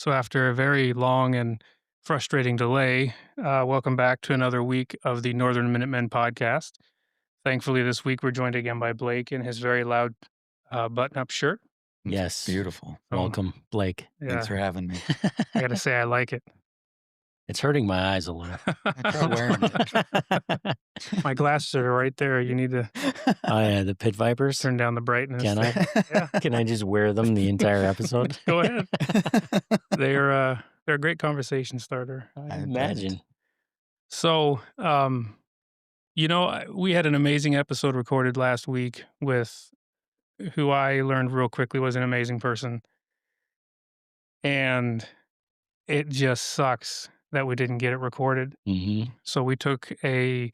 So, after a very long and frustrating delay, welcome back to another week of the Northern Minutemen podcast. Thankfully, this week we're joined again by Blake in his very loud button up shirt. It's Yes. beautiful. Oh, Welcome, Blake. Thanks yeah, for having me. I got to say, I like it. It's hurting my eyes a little. I try wearing it. My glasses are right there. You need to Oh, yeah, the pit vipers. turn down the brightness. Can I? Yeah, Can I just wear them the entire episode? go ahead. They're a great conversation starter. I bet. imagine. So, we had an amazing episode recorded last week with who I learned real quickly was an amazing person. And it just sucks that we didn't get it recorded. hmm So we took an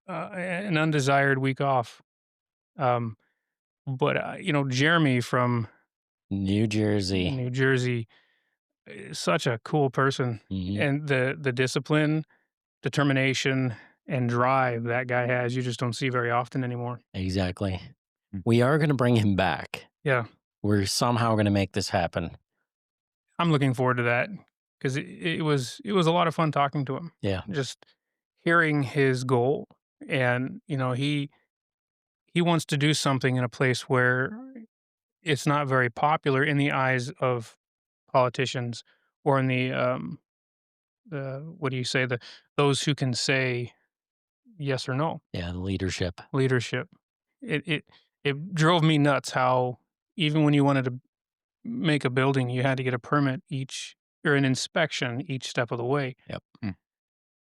undesired week off. But Jeremy from New Jersey. New Jersey is such a cool person, hmm and the discipline, determination, and drive that guy has, you just don't see very often anymore. Exactly. Mm. We are going to bring him back. Yeah, We're somehow going to make this happen. I'm looking forward to that because it was a lot of fun talking to him. Yeah. Just hearing his goal, and he wants to do something in a place where it's not very popular in the eyes of politicians or in the what do you say, those who can say yes or no, Yeah, the leadership. leadership. It drove me nuts how even when you wanted to make a building, you had to get a permit or an inspection each step of the way. Yep.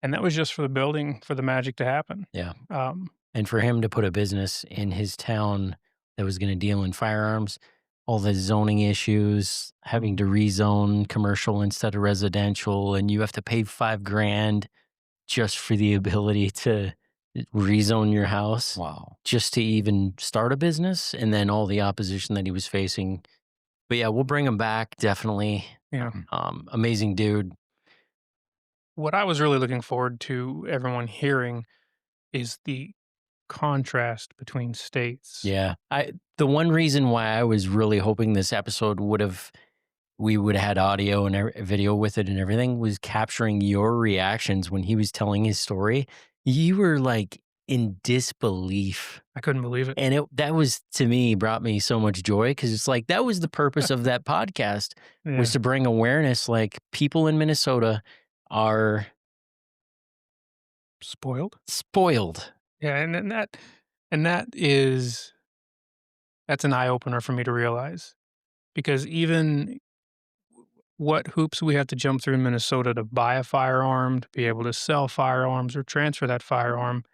And that was just for the building, for the magic to happen. Yeah. Um, And for him to put a business in his town that was going to deal in firearms, all the zoning issues, having to rezone commercial instead of residential, and you have to pay $5,000 just for the ability to rezone your house, Wow. just to even start a business, and then all the opposition that he was facing. But yeah, we'll bring him back, definitely. yeah. Amazing dude. What I was really looking forward to everyone hearing is the contrast between states. Yeah. The one reason why I was really hoping this episode we would have had audio and video with it and everything was capturing your reactions when he was telling his story. You were like in disbelief. I couldn't believe it. And that was, to me, brought me so much joy because it's like that was the purpose of that podcast Yeah. was to bring awareness. Like people in Minnesota are Spoiled. spoiled. Yeah, that's an eye opener for me to realize, because even what hoops we have to jump through in Minnesota to buy a firearm, to be able to sell firearms or transfer that firearm,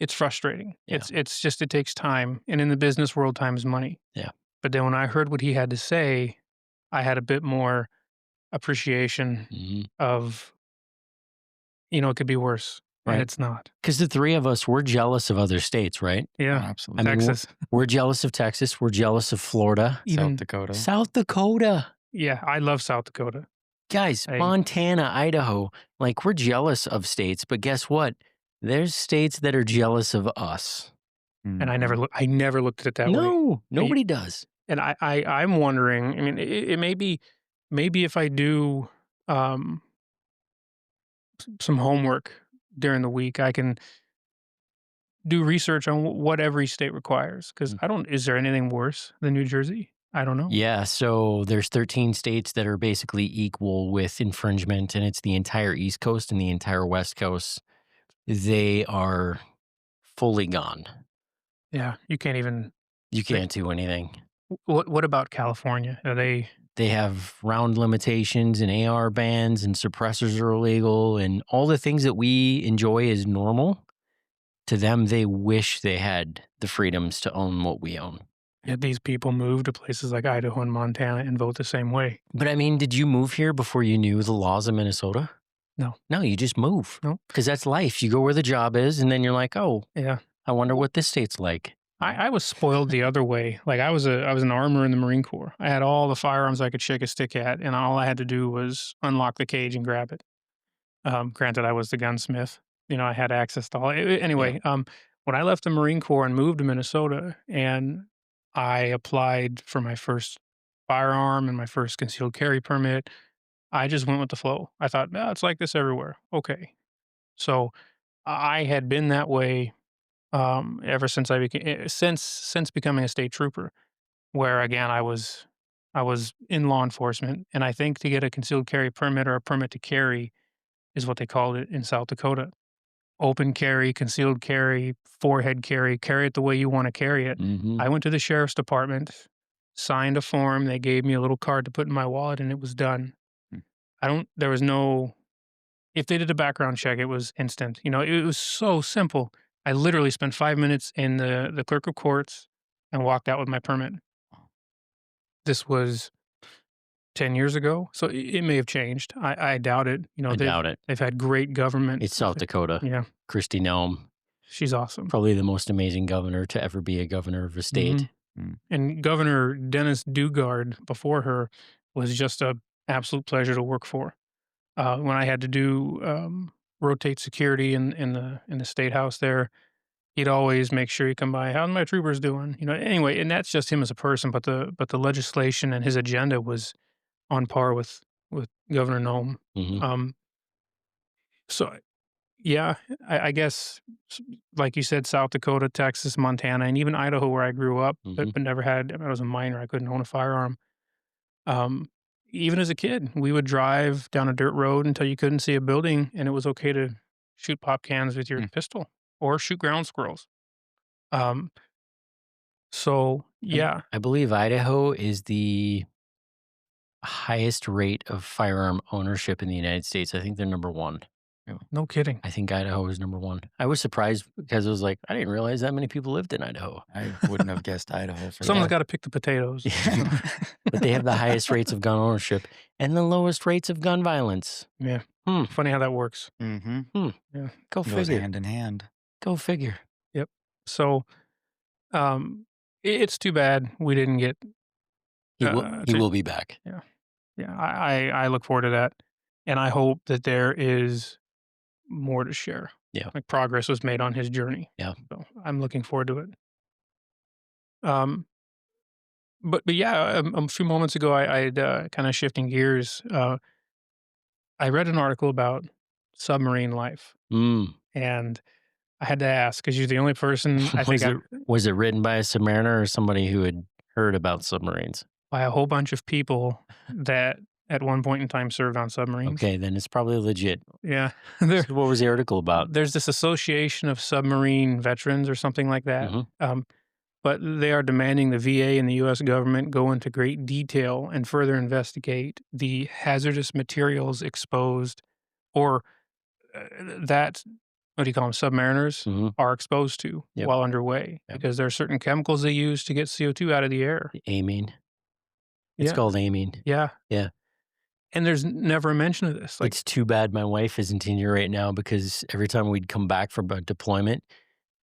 it's frustrating. Yeah. It takes time, and in the business world, time is money. Yeah. But then when I heard what he had to say, I had a bit more appreciation Mhm. of, it could be worse, Right. and it's not. Because the three of us, we're jealous of other states, right? Yeah, Absolutely. I mean, Texas. We're jealous of Texas. We're jealous of Florida. Even South Dakota. South Dakota. yeah, I love South Dakota. Guys, Hey. Montana, Idaho. Like, we're jealous of states, but guess what? There's states that are jealous of us. And I never looked at it that way. No, nobody does. And I'm wondering, I mean, it may be, maybe if I do some homework during the week, I can do research on what every state requires. Because is there anything worse than New Jersey? I don't know. Yeah, so there's 13 states that are basically equal with infringement, and it's the entire East Coast and the entire West Coast. They are fully gone. Yeah, you can't even. You can't do anything. What about California? Are they? They have round limitations and AR bans and suppressors are illegal and all the things that we enjoy as normal. To them, they wish they had the freedoms to own what we own. Yet these people move to places like Idaho and Montana and vote the same way. But I mean, did you move here before you knew the laws of Minnesota? No. No, you just move. No. Because that's life. You go where the job is and then you're like, oh, Yeah, I wonder what this state's like. I was spoiled the other way. Like I was an armor in the Marine Corps. I had all the firearms I could shake a stick at, and all I had to do was unlock the cage and grab it. Granted, I was the gunsmith. I had access to all. Anyway, when I left the Marine Corps and moved to Minnesota, and I applied for my first firearm and my first concealed carry permit, I just went with the flow. I thought, "Oh, it's like this everywhere." Okay. So I had been that way ever since I became since becoming a state trooper, where again I was in law enforcement, and I think to get a concealed carry permit or a permit to carry is what they called it in South Dakota. Open carry, concealed carry, forehead carry it the way you want to carry it. Mhm. I went to the sheriff's department, signed a form, they gave me a little card to put in my wallet, and it was done. Mm. I don't there was no if they did a background check, it was instant. It was so simple. I literally spent 5 minutes in the clerk of courts and walked out with my permit. This was 10 years ago, so it may have changed. I doubt it. I doubt it. They've had great government. It's South Dakota. Yeah, Kristi Noem, she's awesome. probably the most amazing governor to ever be a governor of a state. Mm. And Governor Dennis Dugard before her was just a absolute pleasure to work for. When I had to do rotate security in the state house there, he'd always make sure you come by. How's my troopers doing? Anyway, and that's just him as a person, but the legislation and his agenda was on par with Governor Nome. Mhm. Um, so yeah, I guess like you said, South Dakota, Texas, Montana, and even Idaho, where I grew up, but Mhm. but never had. I mean, I was a minor. I couldn't own a firearm. Um, Even as a kid, we would drive down a dirt road until you couldn't see a building, and it was okay to shoot pop cans with your Mm. pistol or shoot ground squirrels. Um, so yeah, I believe Idaho is the highest rate of firearm ownership in the United States. I think they're number 1. no kidding. I think Idaho is number 1. I was surprised because I was like, I didn't realize that many people lived in Idaho. I wouldn't have guessed Idaho for Someone's that. got to pick the potatoes. But they have the highest rates of gun ownership and the lowest rates of gun violence. Yeah, Hmm. funny how that works. Mm-hmm. Yeah, Go Goes figure. hand in hand. Go figure. yep. So it's too bad we didn't get. He will. He to- will be back. Yeah, I look forward to that, and I hope that there is more to share. Yeah. Like progress was made on his journey. Yeah. So I'm looking forward to it. Um, but yeah, a few moments ago, I had kind of shifting gears. I read an article about submarine life, Mm. and I had to ask because you're the only person I think Was it written by a submariner or somebody who had heard about submarines? by a whole bunch of people that at one point in time served on submarines. Okay, then it's probably legit. Yeah, there, So what was the article about? there's this association of submarine veterans or something like that. Mhm. But they are demanding the VA and the U.S. government go into great detail and further investigate the hazardous materials exposed or that, what do you call them, submariners Mhm. are exposed to Yep. while underway Yep. because there are certain chemicals they use to get CO2 out of the air. The amine. It's Yeah. called amine. Yeah. Yeah. And there's never a mention of this. Like, It's too bad my wife isn't in here right now because every time we'd come back from a deployment,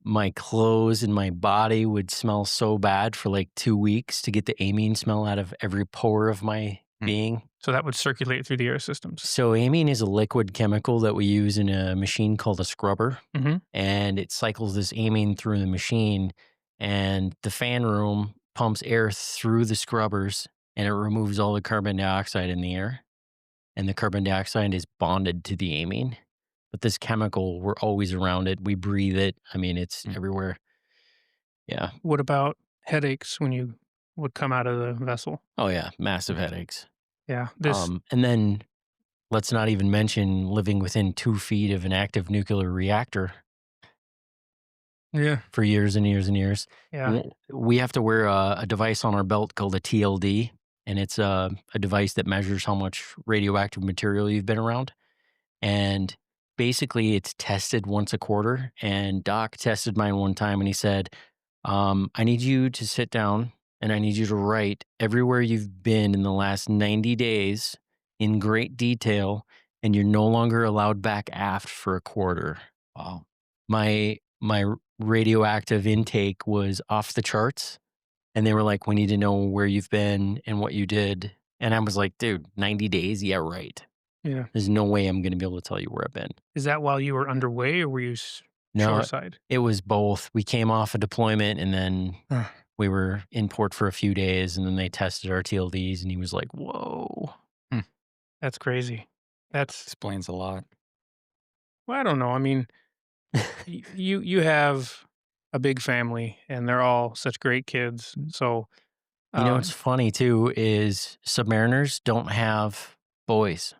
my clothes and my body would smell so bad for like 2 weeks to get the amine smell out of every pore of my being. so that would circulate through the air systems. So amine is a liquid chemical that we use in a machine called a scrubber, Mhm. and it cycles this amine through the machine, and the fan room pumps air through the scrubbers, and it removes all the carbon dioxide in the air, and the carbon dioxide is bonded to the amine. But this chemical, we're always around it. We breathe it. I mean, it's Mm. everywhere. Yeah. What about headaches when you would come out of the vessel? Oh yeah, massive headaches. Yeah. And then let's not even mention living within 2 feet of an active nuclear reactor Yeah. for years and years and years. Yeah. We have to wear a device on our belt called a TLD, and it's a device that measures how much radioactive material you've been around. And basically, it's tested once a quarter. And Doc tested mine one time, and he said, I need you to sit down and I need you to write everywhere you've been in the last 90 days in great detail, and you're no longer allowed back aft for a quarter. Wow. My radioactive intake was off the charts, and they were like, we need to know where you've been and what you did. And I was like, dude, 90 days? Yeah, right. Yeah. There's no way I'm going to be able to tell you where I've been. Is that while you were underway or were you No, shoreside? it was both. We came off a deployment, and then We were in port for a few days, and then they tested our TLDs, and he was like, "Whoa." Hmm. That's crazy. That's Explains a lot. well, I don't know. I mean, you have a big family, and they're all such great kids. So, You know what's um, funny too is submariners don't have boys.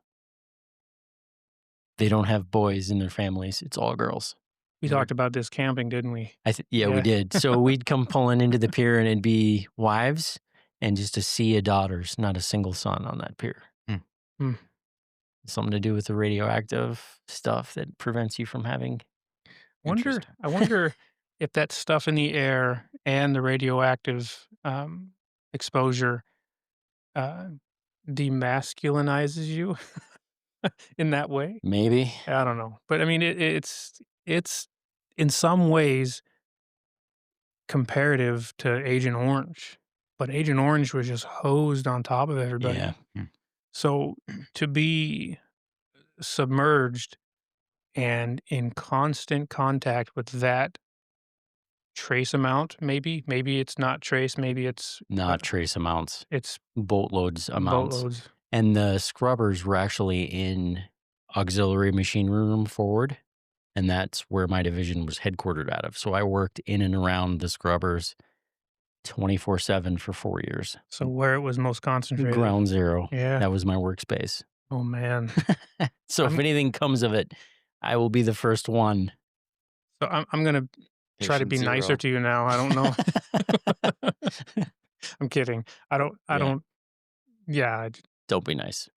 They don't have boys in their families. It's all girls. we Weird. talked about this camping, didn't we? Yeah, we Yeah. did. So we'd come pulling into the pier and it'd be wives and just a sea of daughters, not a single son on that pier. Hmm. Hmm. Something to do with the radioactive stuff that prevents you from having. Interesting. I wonder if that stuff in the air and the radioactive exposure uh, demasculinizes you in that way. Maybe. I don't know, but I mean, it's in some ways comparative to Agent Orange, but Agent Orange was just hosed on top of Yeah. everybody. Hmm. So to be submerged and in constant contact with that trace amount, maybe it's not trace, maybe Not trace amounts, it's boatloads amounts. boatloads. And the scrubbers were actually in auxiliary machinery room forward. And that's where my division was headquartered out of. So I worked in and around the scrubbers 24/7 for 4 years. So where it was most concentrated. Ground zero. Yeah. That was my workspace. Oh man. So if I'm anything comes of it, I will be the first one. I'm gonna try to Patient be nicer zero. to you now. I don't know. I'm kidding. I Yeah, don't yeah. don't be nice.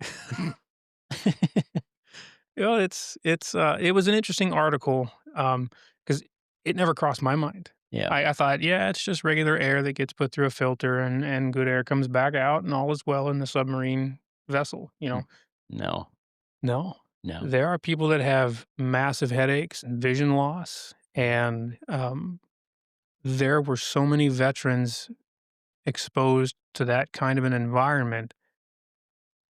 You know, it was an interesting article, because it never crossed my mind. Yeah. I thought, yeah, it's just regular air that gets put through a filter and good air comes back out and all is well in the submarine vessel, you Hmm. know? No, No. no. There are people that have massive headaches and vision loss, and, there were so many veterans exposed to that kind of an environment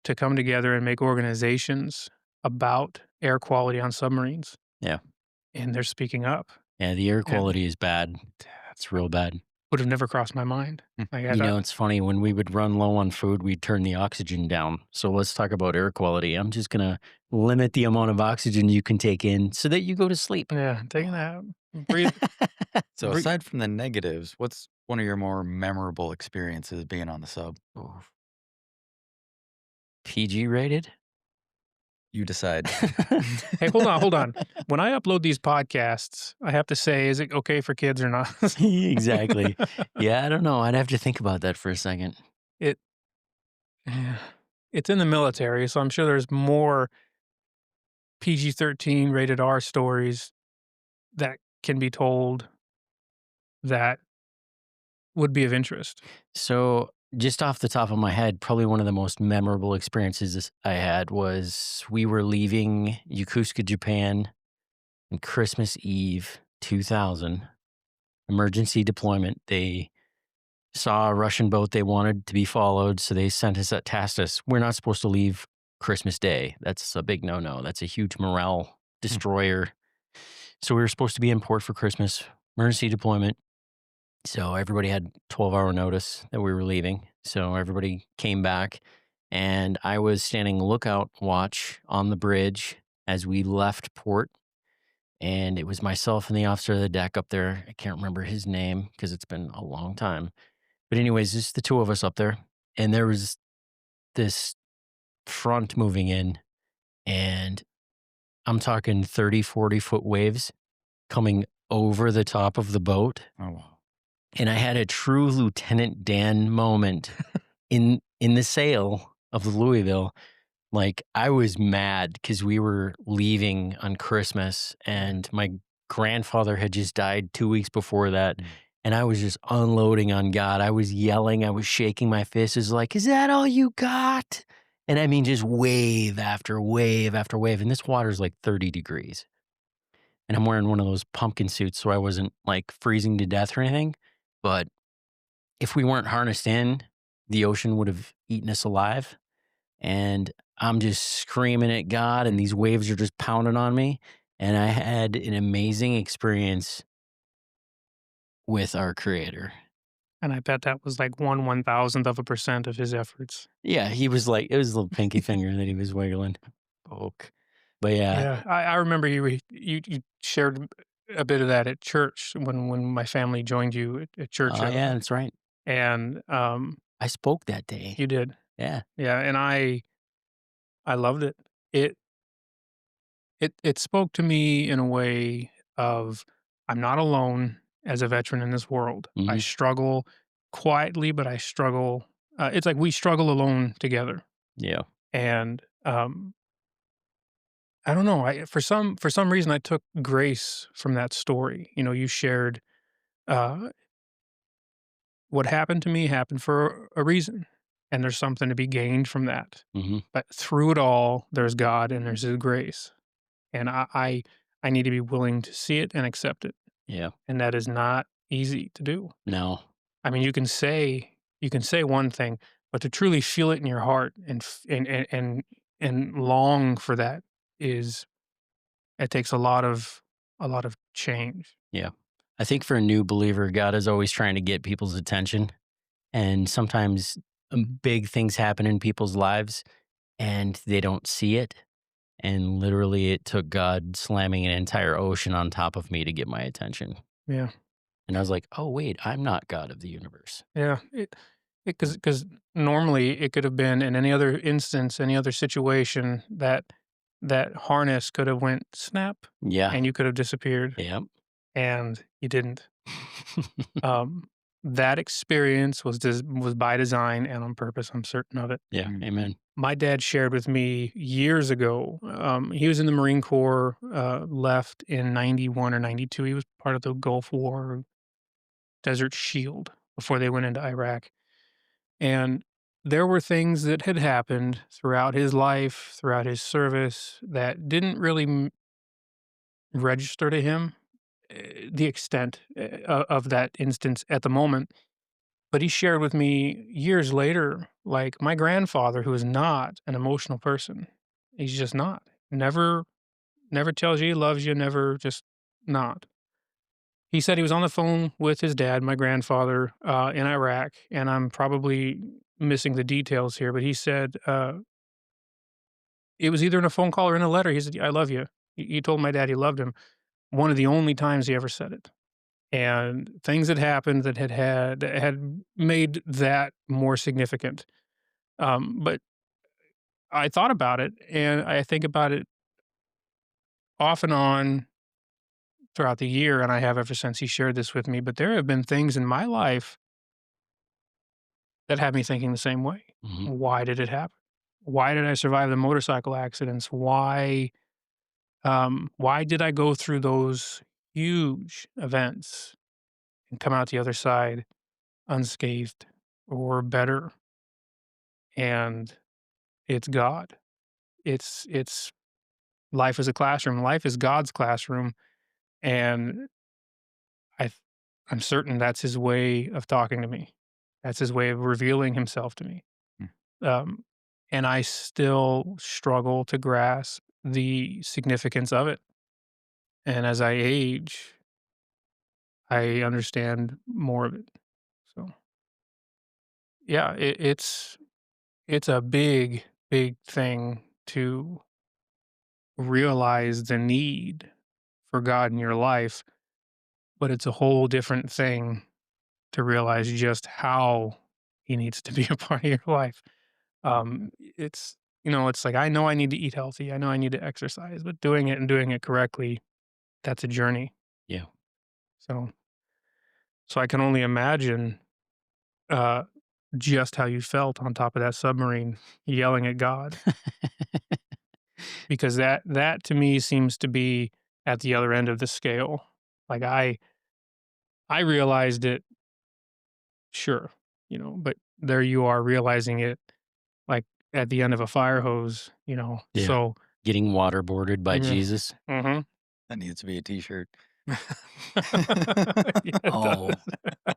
to come together and make organizations about air quality on submarines, Yeah. and they're speaking up, Yeah, the air and quality is bad. It's real bad. would have never crossed my mind. Hmm. Like, I You thought know, it's funny when we would run low on food, we'd turn the oxygen down. So let's talk about air quality. I'm just going to limit the amount of oxygen you can take in so that you go to sleep. yeah, taking that breathe So breathe aside from the negatives, what's one of your more memorable experiences being on the sub? Oof. PG rated? You decide. Hey, hold on. When I upload these podcasts, I have to say, is it okay for kids or not? Exactly. Yeah, I don't know. I'd have to think about that for a second. It it's in the military, so I'm sure there's more PG-13 rated R stories that can be told that would be of interest. So, just off the top of my head, probably one of the most memorable experiences I had was we were leaving Yokosuka, Japan on Christmas Eve 2000. Emergency deployment. They saw a Russian boat they wanted to be followed, so they sent us tasked us. We're not supposed to leave Christmas Day. That's a big no-no. That's a huge morale destroyer. So we were supposed to be in port for Christmas, emergency deployment. So everybody had 12-hour notice that we were leaving. So everybody came back, and I was standing lookout watch on the bridge as we left port. And it was myself and the officer of the deck up there. I can't remember his name because it's been a long time. But anyways, just the two of us up there. And there was this front moving in, and I'm talking 30, 40-foot waves coming over the top of the boat. Oh, wow. And I had a true Lieutenant Dan moment in the sail of the Louisville. Like, I was mad because we were leaving on Christmas, and my grandfather had just died 2 weeks before that. And I was just unloading on God. I was yelling. I was shaking my fists. It's like, is that all you got? And I mean, just wave after wave after wave. And this water's like 30 degrees. And I'm wearing one of those pumpkin suits, so I wasn't like freezing to death or anything. But if we weren't harnessed in, the ocean would have eaten us alive. And I'm just screaming at God, and these waves are just pounding on me. And I had an amazing experience with our Creator. And I bet that was like 1/1000th of a percent of his efforts. Yeah, he was like it was a little pinky finger that he was wiggling. Poke. But yeah. Yeah, I remember you shared a bit of that at church when my family joined you at church, Oh, yeah, that's right. and, I spoke that day. you did. Yeah. Yeah, and I loved it. It it spoke to me in a way of, I'm not alone as a veteran in this world. I Mhm. struggle quietly, but I struggle, it's like we struggle alone together, Yeah. and, I don't know, I for some reason, I took grace from that story. You know, you shared, uh, what happened to me happened for a reason, and there's something to be gained from that. Mhm. But through it all, there's God and there's His grace, and I need to be willing to see it and accept it, Yeah. and that is not easy to do. No. I mean, you can say one thing, but to truly feel it in your heart and and long for that is, it takes a lot of change. Yeah. I think for a new believer, God is always trying to get people's attention. And sometimes big things happen in people's lives and they don't see it. And literally, it took God slamming an entire ocean on top of me to get my attention. Yeah. And I was like, oh, wait, I'm not God of the universe. Yeah, because normally it could have been in any other instance, any other situation that that harness could have went snap, Yeah. and you could have disappeared, Yep. and you didn't. Um, that experience was by design and on purpose. I'm certain of it. Yeah. Mhm. Amen. My dad shared with me years ago. He was in the Marine Corps, left in '91 or '92. He was part of the Gulf War, Desert Shield before they went into Iraq. And there were things that had happened throughout his life, throughout his service, that didn't really register to him, the extent of that instance at the moment. But he shared with me years later, like my grandfather, who is not an emotional person, he's just not. Never tells you he loves you, never, just not. He said he was on the phone with his dad, my grandfather, in Iraq, and I'm probably missing the details here, but he said, it was either in a phone call or in a letter. He said, "I love you." He told my dad he loved him. One of the only times he ever said it. And things had happened that had made that more significant. But I thought about it, and I think about it off and on throughout the year, and I have ever since he shared this with me. But there have been things in my life that had me thinking the same way. Mhm. Why did it happen? Why did I survive the motorcycle accidents? Why did I go through those huge events and come out the other side unscathed or better? And it's God. It's life is a classroom. Life is God's classroom, and I th- I'm certain that's His way of talking to me. That's His way of revealing Himself to me. Mm. Um, and I still struggle to grasp the significance of it. And as I age, I understand more of it. So yeah, it's a big, big thing to realize the need for God in your life, but it's a whole different thing to realize just how He needs to be a part of your life. It's it's like I know I need to eat healthy, I know I need to exercise, but doing it and doing it correctly, that's a journey. Yeah. So I can only imagine uh just how you felt on top of that submarine yelling at God, because that to me seems to be at the other end of the scale. Like I realized it, sure, but there you are realizing it like at the end of a fire hose. Yeah. So Getting waterboarded by yeah. Jesus. Mhm. That needs to be a t-shirt. Yeah, it Oh, does.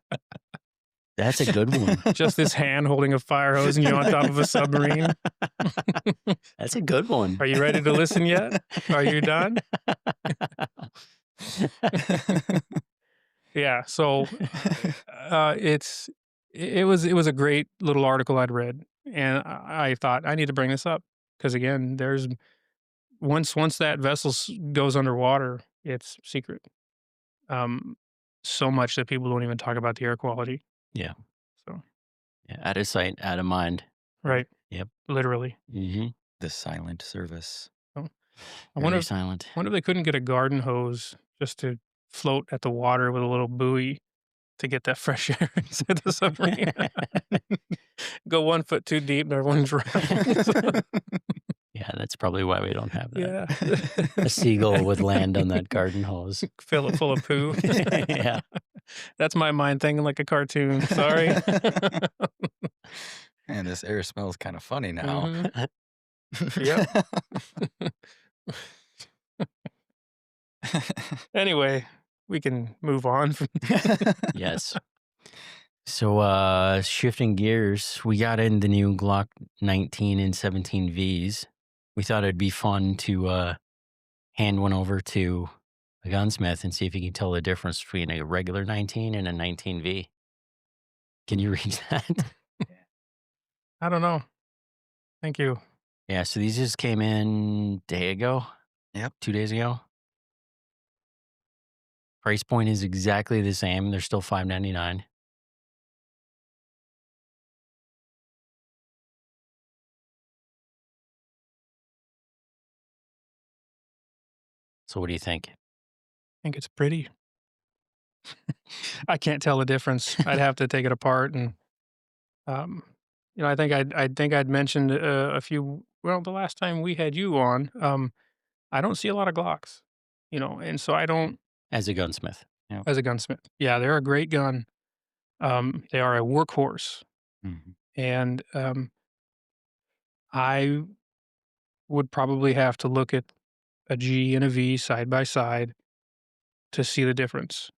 that's a good one. Just this hand holding a fire hose and you on top of a submarine. That's a good one. Are you ready to listen yet? Are you done? Yeah, so, it was a great little article I'd read, and I thought, "I need to bring this up because again, there's once that vessel goes underwater, it's secret. Um, so much that people don't even talk about the air quality, Yeah. so Yeah. Out of sight, out of mind. right, Yep. literally. Hmm. The silent service. So, I wonder Very if silent. they couldn't get a garden hose just to float at the water with a little buoy to get that fresh air inside the submarine. Go 1 foot too deep and everyone drowns. Yeah, that's probably why we don't have that. Yeah. A seagull would land on that garden hose. Fill it full of poo. Yeah. That's my mind thinking like a cartoon, sorry. And this air smells kind of funny now. Mhm. Yep. Anyway, we can move on from Yes. So shifting gears, we got in the new Glock 19 and 17 Vs. We thought it'd be fun to hand one over to a gunsmith and see if he can tell the difference between a regular 19 and a 19V. Can you read that? I don't know. Thank you. Yeah, so these just came in a day ago. Yep. 2 days ago. Price point is exactly the same. They're still $5.99. So what do you think? I think it's pretty. I can't tell the difference. I'd have to take it apart and, um, I think I'd mentioned, a few well, the last time we had you on, I don't see a lot of Glocks, and so I don't As a gunsmith. Yep. as a gunsmith. Yeah, they're a great gun. They are a workhorse, Mhm. and, I would probably have to look at a G and a V side by side to see the difference.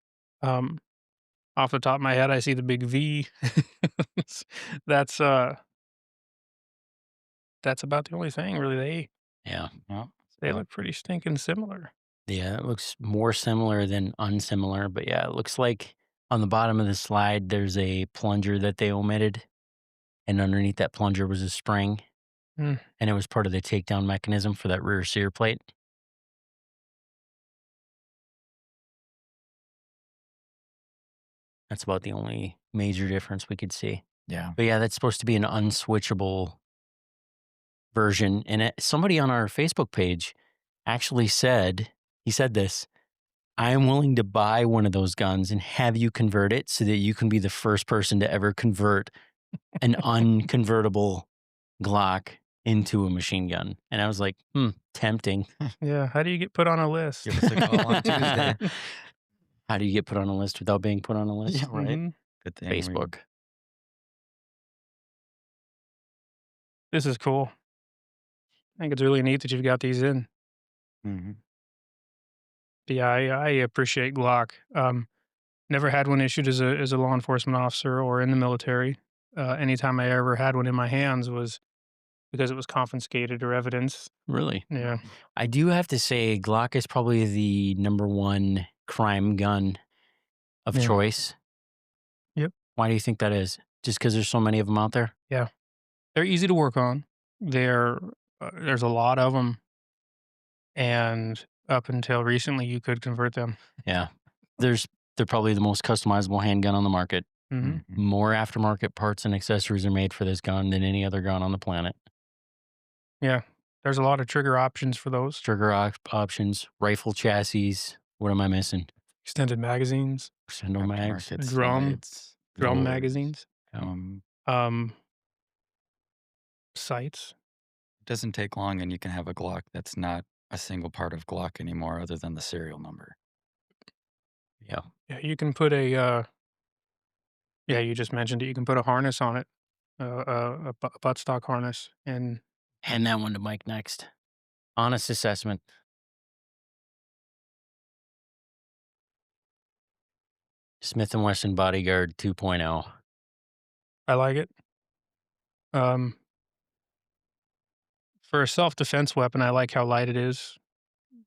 Um, off the top of my head, I see the big V. That's, uh that's about the only thing really. They Yeah. Well, they look pretty stinking similar. Yeah, it looks more similar than unsimilar, but yeah, it looks like on the bottom of the slide there's a plunger that they omitted, and underneath that plunger was a spring, Mm, and it was part of the takedown mechanism for that rear sear plate. That's about the only major difference we could see. yeah. But yeah, that's supposed to be an unswitchable version. And somebody on our Facebook page actually said, he said this, I am willing to buy one of those guns and have you convert it so that you can be the first person to ever convert an unconvertible Glock into a machine gun. And I was like, tempting. yeah, how do you get put on a list? Give us a call on Tuesday. How do you get put on a list without being put on a list? Yeah, right. Mhm. Good thing. Facebook. This is cool. I think it's really neat that you've got these in. Mhm. Yeah, I appreciate Glock. Never had one issued as a law enforcement officer or in the military. Anytime I ever had one in my hands was because it was confiscated or evidence. Really? Yeah. I do have to say, Glock is probably the number one crime gun of Yeah. choice. Yep. Why do you think that is? Just because there's so many of them out there? Yeah. They're easy to work on. There's a lot of them, and up until recently, you could convert them. Yeah. There's they're probably the most customizable handgun on the market. Mhm. Mhm. More aftermarket parts and accessories are made for this gun than any other gun on the planet. Yeah. There's a lot of trigger options for those. Trigger options, rifle chassis. What am I missing? Extended magazines, Extendo mags. Aftermarket drum sides, drum loaders, magazines, um, um, sights. doesn't take long and you can have a Glock that's not a single part of Glock anymore other than the serial number. Yeah. Yeah, you can put yeah, you just mentioned it. You can put a harness on it, a buttstock harness, and Hand that one to Mike next. Honest assessment. Smith& Wesson Bodyguard 2.0. I like it. Um, for a self-defense weapon, I like how light it is,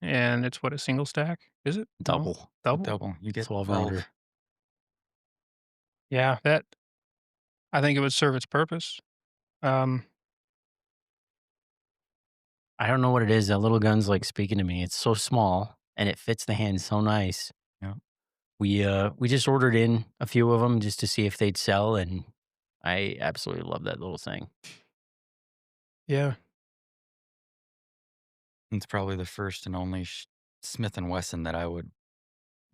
and it's what, a single stack? Is it? No? Double. Double? Double. You get 12 12. rounder. Yeah, that I think it would serve its purpose. Um, I don't know what it is. That little gun's like speaking to me. It's so small and it fits the hand so nice. Yeah. We just ordered in a few of them just to see if they'd sell, and I absolutely love that little thing. yeah, It's probably the first and only Smith& and Wesson that I would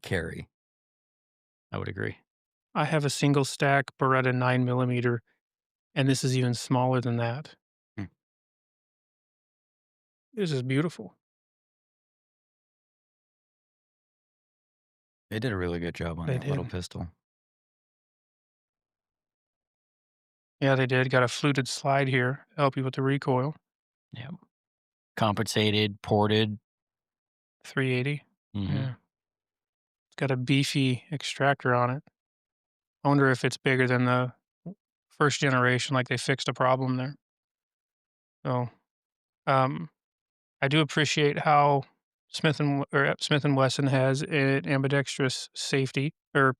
carry. I would agree. I have a single stack Beretta 9 millimeter, and this is even smaller than that. Hmm. This is beautiful. They did a really good job on They that little did. pistol. Yeah, they did. Got a fluted slide here to help you with the recoil. Yeah. Compensated, ported. 380. Hmm. Yeah. It's got a beefy extractor on it. I wonder if it's bigger than the first generation, like they fixed a problem there. So, um, I do appreciate how Smith and Wesson has an ambidextrous safety or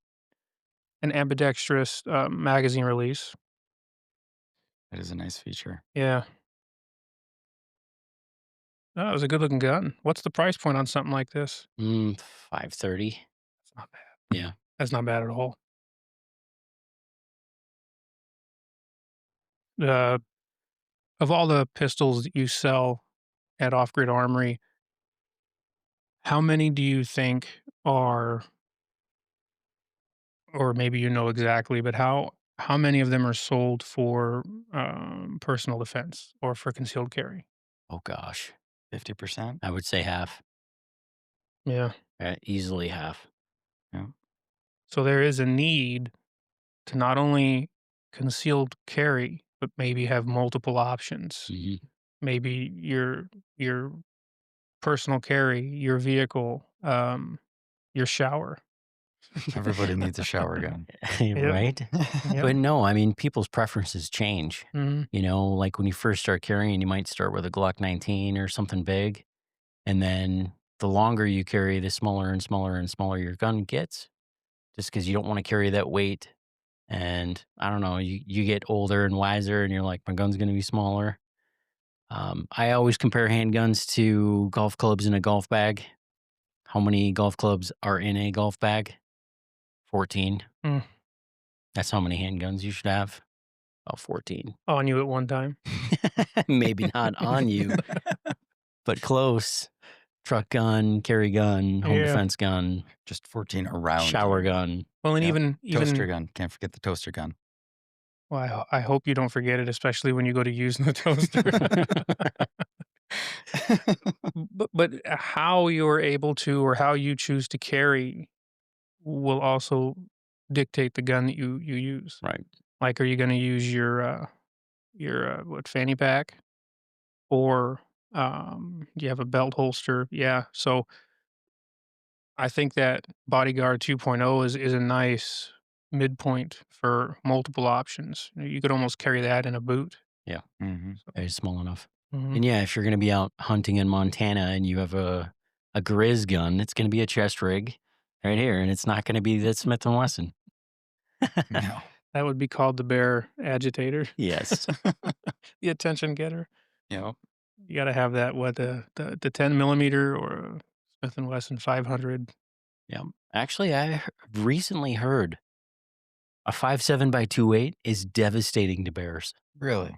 an ambidextrous magazine release. That is a nice feature. Yeah, that was a good looking gun. What's the price point on something like this? 530. That's not bad. Yeah. That's not bad at all. Uh, of all the pistols that you sell at Off Grid Armory, how many do you think are, or maybe you know exactly, but how many of them are sold for personal defense or for concealed carry? Oh gosh. 50%? I would say half. Yeah. Easily half. Yeah. So there is a need to not only concealed carry, but maybe have multiple options. Hmm. Maybe your personal carry, your vehicle, your shower. Everybody needs a shower gun. Yep. Right? Yep. But no, I mean, people's preferences change. Mhm. You know, like when you first start carrying, you might start with a Glock 19 or something big. And then the longer you carry, the smaller and smaller and smaller your gun gets, just because you don't want to carry that weight. And I don't know, you get older and wiser, and you're like, my gun's going to be smaller. I always compare handguns to golf clubs in a golf bag. How many golf clubs are in a golf bag? 14. Mm. That's how many handguns you should have. About 14. On you at one time. Maybe not on you, but close. Truck gun, carry gun, home Yeah. defense gun, Just 14 around. shower you. gun. Well, and Yep. even Toaster gun. Can't forget the toaster gun. well, I hope you don't forget it, especially when you go to use the toaster. But how you're able to or how you choose to carry will also dictate the gun that you use. Right. Like, are you going to use your what fanny pack or do you have a belt holster? Yeah. So I think that Bodyguard 2.0 is a nice midpoint for multiple options. You could almost carry that in a boot. Yeah. Mm-hmm. Very small enough. Mhm. And yeah, if you're going to be out hunting in Montana and you have a Grizz gun, it's going to be a chest rig right here, and it's not going to be the Smith & Wesson. No. That would be called the bear agitator, Yes. the attention getter. Yep. You got to have that what the 10 millimeter or a Smith and Wesson 500. Yeah. Actually, I recently heard a 5.7 by 2.8 is devastating to bears. Really?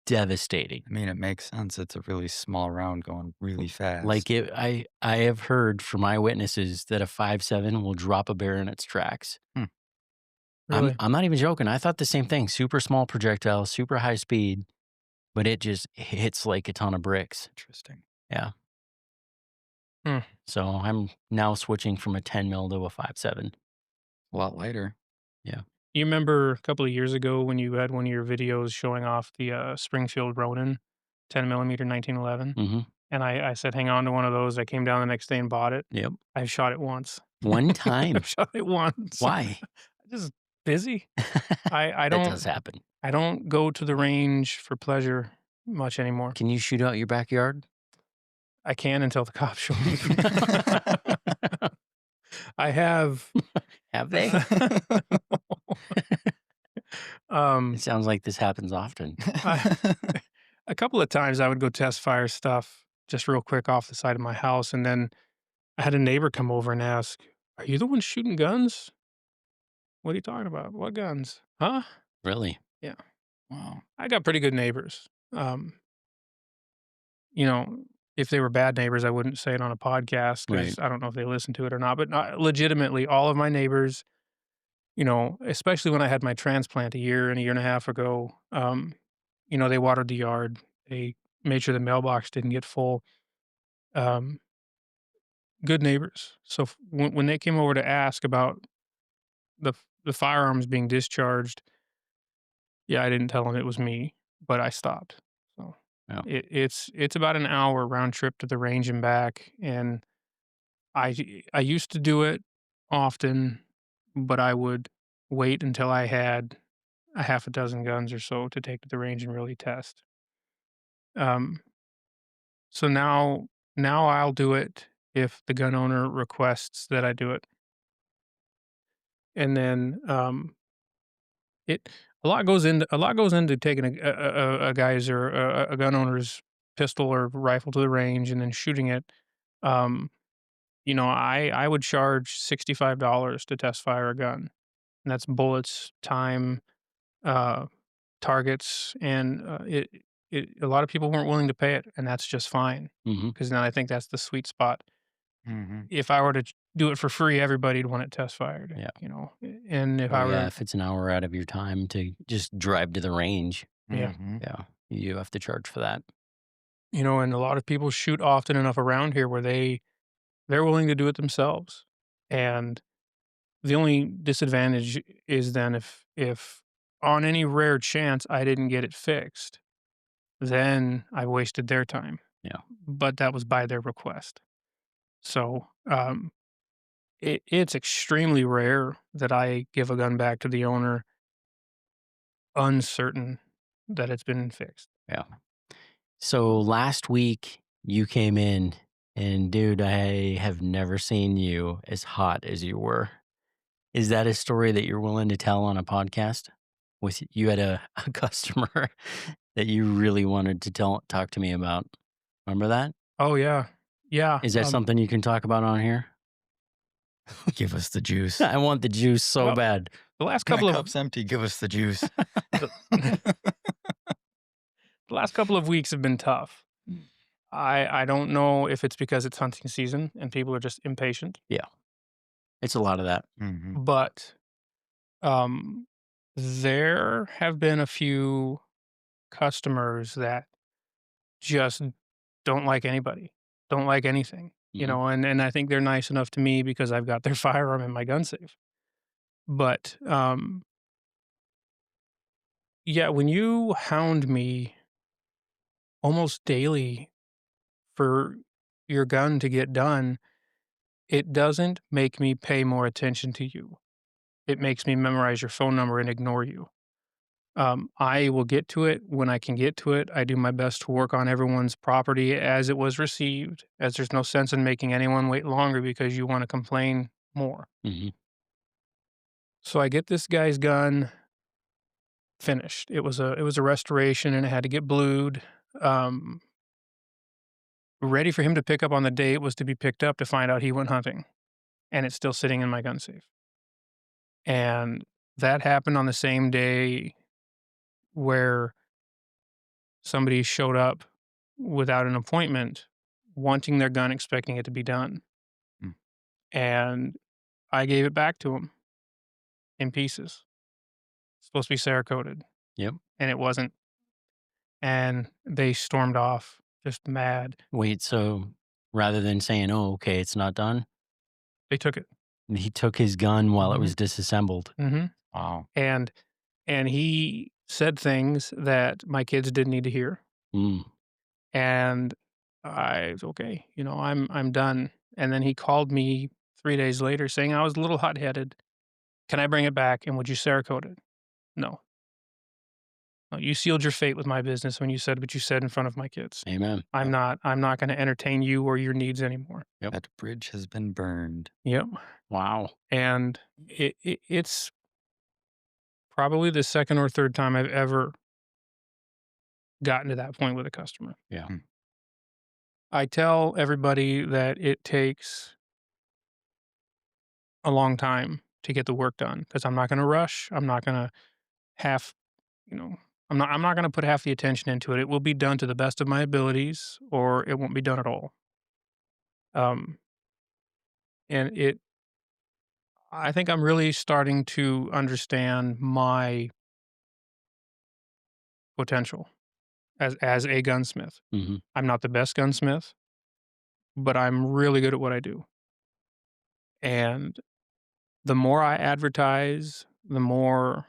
Devastating. I mean, it makes sense. It's a really small round going really fast. Like I have heard from eyewitnesses that a 5.7 will drop a bear in its tracks. Really? I'm not even joking. I thought the same thing. Super small projectile, super high speed, but it just hits like a ton of bricks. Interesting. Yeah. Hmm. So I'm now switching from a 10 mil to a 5.7. A lot lighter. You remember a couple of years ago when you had one of your videos showing off the Springfield Ronin 10 millimeter 1911? Mm-hmm. And I said, hang on to one of those. I came down the next day and bought it. Yep. I've shot it once. One time. I've shot it once. Why? Just busy. I That does happen. I don't go to the range for pleasure much anymore. Can you shoot out your backyard? I can until the cops show up. I have. Have they? It Um, sounds like this happens often. I a couple of times I would go test fire stuff just real quick off the side of my house, and then I had a neighbor come over and ask, "Are you the one shooting guns? What are you talking about? What guns? Huh?" Really? Yeah. Wow. I got pretty good neighbors. You know, if they were bad neighbors, I wouldn't say it on a podcast Right. because I don't know if they listen to it or not, but legitimately, all of my neighbors, especially when I had my transplant a year and a half ago, they watered the yard. They made sure the mailbox didn't get full. Um, Good neighbors. So when they came over to ask about the firearms being discharged, yeah, I didn't tell them it was me, but I stopped. So Yeah. it's about an hour round trip to the range and back, and I used to do it often, but I would wait until I had a half a dozen guns or so to take to the range and really test. Um, so now I'll do it if the gun owner requests that I do it, and then it a lot goes into taking a guy's or a gun owner's pistol or rifle to the range and then shooting it. Um, I would charge $65 to test fire a gun. And that's bullets, time, uh, targets, and a lot of people weren't willing to pay it, and that's just fine. Hmm. Because then I think that's the sweet spot. Mhm. If I were to do it for free, everybody'd want it test fired, Yeah. and if Oh, I yeah. were, If it's an hour out of your time to just drive to the range, yeah, Mhm. yeah, you have to charge for that. and a lot of people shoot often enough around here where they're willing to do it themselves, and the only disadvantage is then if on any rare chance I didn't get it fixed, then I wasted their time, Yeah. but that was by their request. So, it's extremely rare that I give a gun back to the owner uncertain that it's been fixed. Yeah. So last week you came in and dude, I have never seen you as hot as you were. Is that a story that you're willing to tell on a podcast? With you had a customer that you really wanted to talk to me about. Remember that? Oh, yeah. Yeah, Is that something you can talk about on here? Give us the juice. I want the juice so well, bad. the last My couple of cup's empty. Give us the juice. the the last couple of weeks have been tough. I don't know if it's because it's hunting season and people are just impatient, Yeah. It's a lot of that. Mhm. but, um, there have been a few customers that just don't like anybody, don't like anything, Mhm. and I think they're nice enough to me because I've got their firearm in my gun safe. But, yeah, when you hound me almost daily for your gun to get done, it doesn't make me pay more attention to you. It makes me memorize your phone number and ignore you. I will get to it when I can get to it. I do my best to work on everyone's property as it was received, as there's no sense in making anyone wait longer because you want to complain more. Mhm. So I get this guy's gun finished. It was a restoration and it had to get blued. Um, Ready for him to pick up on the day it was to be picked up to find out he went hunting, and it's still sitting in my gun safe. And that happened on the same day where somebody showed up without an appointment, wanting their gun, expecting it to be done. Mm. And I gave it back to him in pieces. Supposed to be Cerakoted, Yep. and it wasn't. And they stormed off, just mad. Wait, so rather than saying, "Oh, okay, it's not done," They took it. he took his gun while it Mhm, was disassembled. mhm. Wow. And he said things that my kids didn't need to hear, Mm. and I was okay, I'm done. And then he called me 3 days later saying I was a little hot-headed. "Can I bring it back, and would you Cerakote it?" "No. No, you sealed your fate with my business when you said what you said in front of my kids. Amen. I'm Yep. not gonna entertain you or your needs anymore." Yep. That bridge has been burned. Yep. Wow. And it's probably the second or third time I've ever gotten to that point with a customer. Yeah. Mm. I tell everybody that it takes a long time to get the work done because I'm not going to rush. I'm not going to half, you know, I'm not going to put half the attention into it. It will be done to the best of my abilities or it won't be done at all. Um, and I think I'm really starting to understand my potential as a gunsmith. Hmm. I'm not the best gunsmith, but I'm really good at what I do. And the more I advertise, the more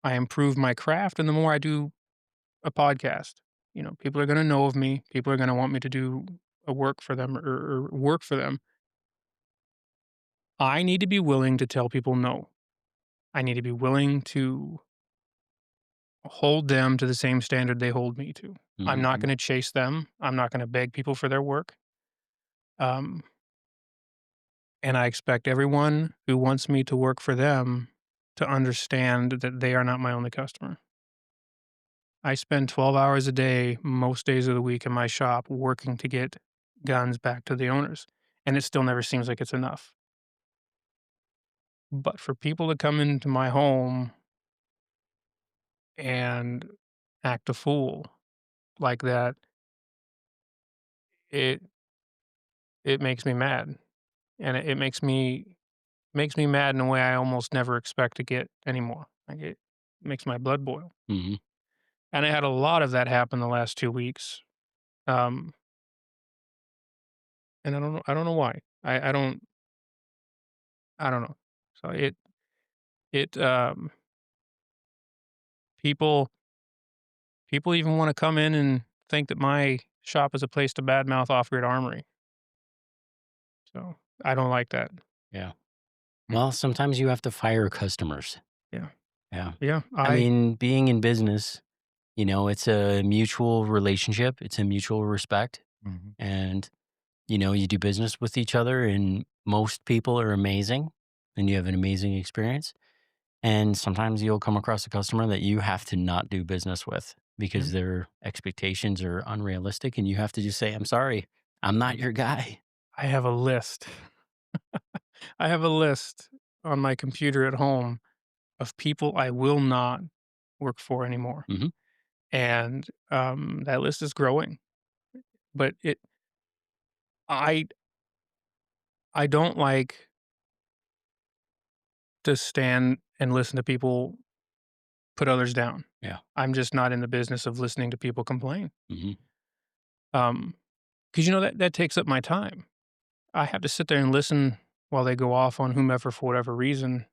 I improve my craft and the more I do a podcast. People are going to know of me. People are going to want me to do a work for them or work for them. I need to be willing to tell people no. I need to be willing to hold them to the same standard they hold me to. I'm not Hmm. going to chase them. I'm not going to beg people for their work. Um, and I expect everyone who wants me to work for them to understand that they are not my only customer. I spend 12 hours a day, most days of the week in my shop working to get guns back to the owners. And it still never seems like it's enough. But for people to come into my home and act a fool like that, it it makes me mad. And it makes me mad in a way I almost never expect to get anymore. Like it makes my blood boil. Hmm. And I had a lot of that happen the last 2 weeks. Um, and I don't know why. I don't know. So it people people even wanna come in and think that my shop is a place to badmouth off-grid armory. So, I don't like that. Yeah. Mm. Well, sometimes you have to fire customers. Yeah. Yeah. Yeah, I mean, being in business, it's a mutual relationship, it's a mutual respect. Mhm. And, you do business with each other, and most people are amazing, and you have an amazing experience. And sometimes you'll come across a customer that you have to not do business with yeah, because their expectations are unrealistic. And you have to just say, I'm sorry, I'm not your guy. I have a list. I have a list on my computer at home of people I will not work for anymore, Hmm. and, that list is growing, but I I don't like to stand and listen to people put others down. Yeah. I'm just not in the business of listening to people complain. Hmm. Um, because that takes up my time. I have to sit there and listen while they go off on whomever for whatever reason.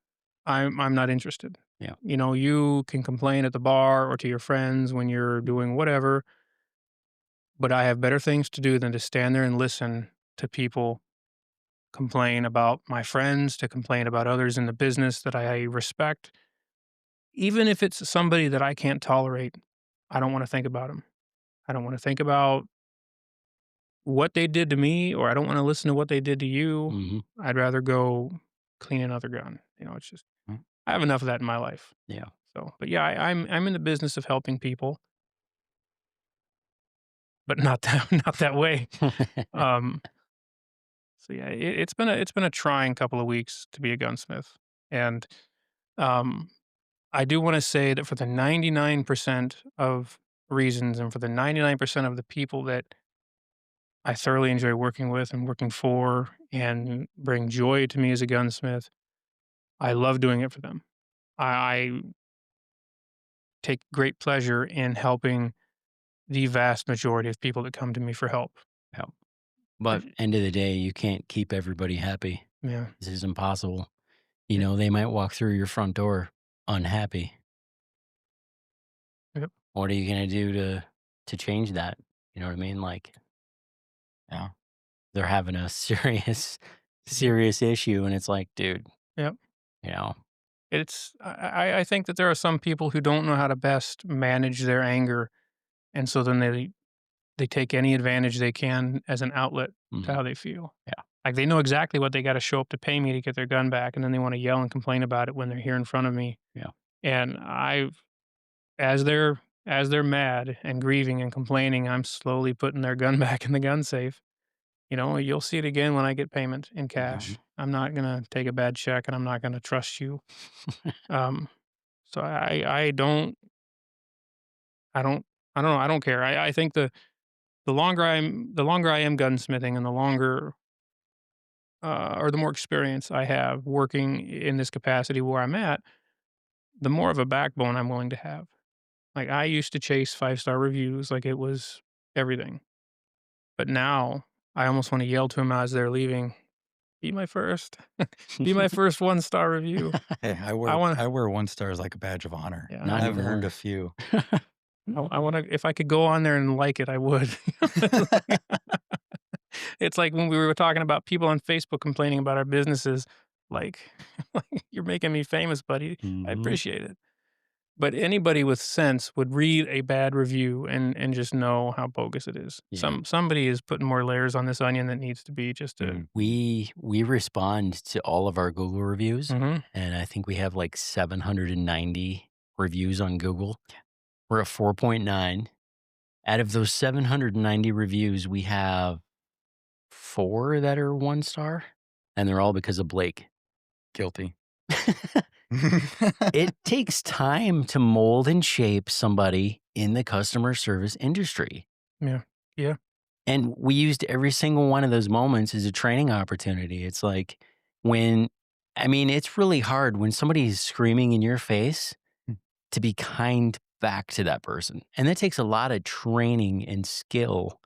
I'm not interested. Yeah. You can complain at the bar or to your friends when you're doing whatever, but I have better things to do than to stand there and listen to people complain about my friends, to complain about others in the business that I respect. Even if it's somebody that I can't tolerate, I don't want to think about them. I don't want to think about what they did to me, or I don't want to listen to what they did to you. Hmm. I'd rather go clean another gun. It's just Mm. I have enough of that in my life. Yeah. So, but yeah, I'm in the business of helping people, but not that not that way. Um, so yeah, it's been a trying couple of weeks to be a gunsmith, and um, I do want to say that for the 99% of reasons, and for the 99% of the people that I thoroughly enjoy working with and working for, and bring joy to me as a gunsmith, I love doing it for them. I take great pleasure in helping the vast majority of people that come to me for help. Yeah. But I- end of the day, you can't keep everybody happy. Yeah. This is impossible. Yeah. They might walk through your front door unhappy. Yep. What are you gonna do to change that? You know what I mean? Like Yeah. they're having a serious, Mhm. serious issue, and it's like, dude, Yep. you know, I think that there are some people who don't know how to best manage their anger, and so then they take any advantage they can as an outlet to mhm, how they feel. yeah, Like, they know exactly what they gotta show up to pay me to get their gun back, and then they wanna yell and complain about it when they're here in front of me, yeah, And as they're mad and grieving and complaining, I'm slowly putting their gun back in the gun safe. You'll see it again when I get payment in Yeah. cash. I'm not gonna take a bad check, and I'm not gonna trust you. Um, so I don't I don't know, I don't care. I think the longer I am gunsmithing and the longer, or the more experience I have working in this capacity where I'm at, the more of a backbone I'm willing to have. Like, I used to chase five-star reviews like it was everything, but now I almost wanna yell to 'em as they're leaving, "Be my first. Be my first one-star review." Hey, I wanna I wear 1 star as like a badge of honor. Yeah, Not I've earned anymore. a few. I wanna if I could go on there and like it, I would. It's like when we were talking about people on Facebook complaining about our businesses, like, like, "You're making me famous, buddy. I Mhm. appreciate it." But anybody with sense would read a bad review and just know how bogus it is. Yeah. Somebody is putting more layers on this onion that needs to be just to. Mm. We respond to all of our Google reviews, Mhm. and I think we have like 790 reviews on Google. We're at 4.9. Out of those 790 reviews, we have 4 that are 1 star, and they're all because of Blake. Guilty. It takes time to mold and shape somebody in the customer service industry. Yeah. Yeah. And we used every single one of those moments as a training opportunity. It's like it's really hard when somebody is screaming in your face to be kind back to that person. And that takes a lot of training and skill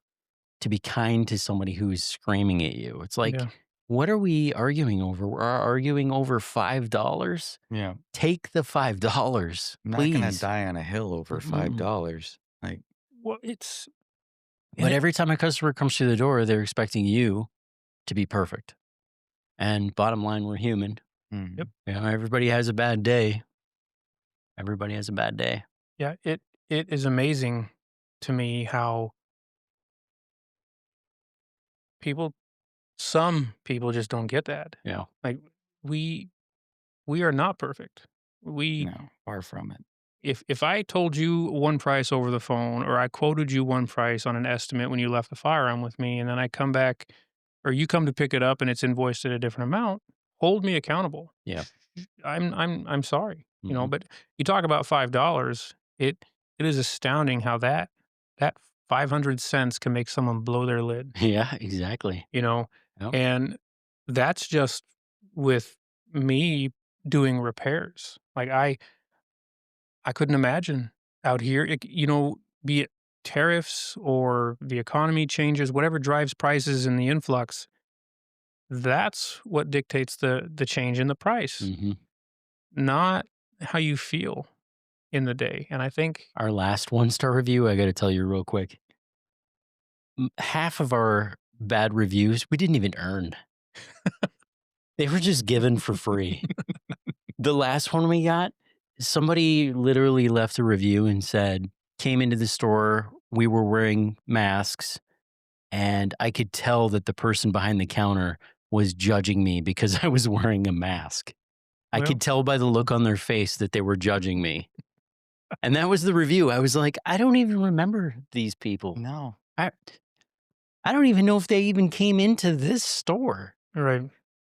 to be kind to somebody who is screaming at you. It's like, Yeah. what are we arguing over? We're arguing over $5. Yeah. Take the $5, I'm not gonna please. die on a hill over $5. Like, Well, it's and But it every time a customer comes through the door, they're expecting you to be perfect. And bottom line, we're human. Yep. mm, Everybody has a bad day. Everybody has a bad day. Yeah, it is amazing to me how people some people just don't get that. Yeah. Like, we we are not perfect. We no, far from it. if I told you one price over the phone, or I quoted you one price on an estimate when you left the firearm with me, and then I come back, or you come to pick it up and it's invoiced at a different amount, hold me accountable. Yeah. I'm sorry, Mhm. but you talk about $5, it is astounding how that 500 cents can make someone blow their lid, Yeah, exactly. you know? Yep. And that's just with me doing repairs. Like, I couldn't imagine out here, be it tariffs or the economy changes, whatever drives prices and the influx, that's what dictates the change in the price, Mhm. not how you feel in the day. And I think, Our last 1 star review, I got to tell you real quick. Half of our bad reviews, we didn't even earn. They were just given for free. The last one we got, somebody literally left a review and said, came into the store, we were wearing masks, and I could tell that the person behind the counter was judging me because I was wearing a mask. I well, could tell by the look on their face that they were judging me. And that was the review. I was like, I don't even remember these people. No. I I don't even know if they even came into this store. right,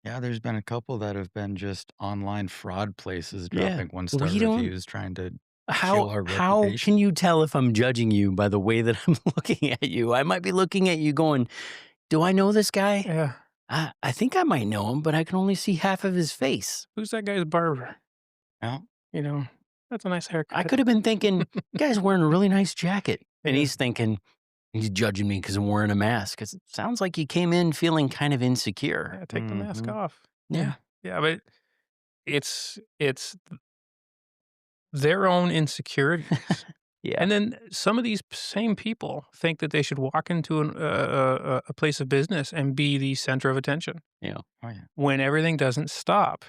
Yeah, there's been a couple that have been just online fraud places Yeah. dropping 1 star We don't reviews trying to how kill our how can reputation. you tell if I'm judging you by the way that I'm looking at you? I might be looking at you going, "Do I know this guy? yeah. I think I might know him, but I can only see half of his face." Who's that guy's barber? Yeah. You know, that's a nice I haircut. could have been thinking, "The guy's wearing a really nice jacket." And Yeah. he's thinking, he's judging me because I'm wearing a mask. It sounds like you came in feeling kind of insecure. Yeah, take the mask Mhm. off. Yeah. Yeah. Yeah, but it's their own insecurities. Yeah. And then some of these same people think that they should walk into a place of business and be the center of attention Yeah. Oh, yeah. when everything doesn't stop,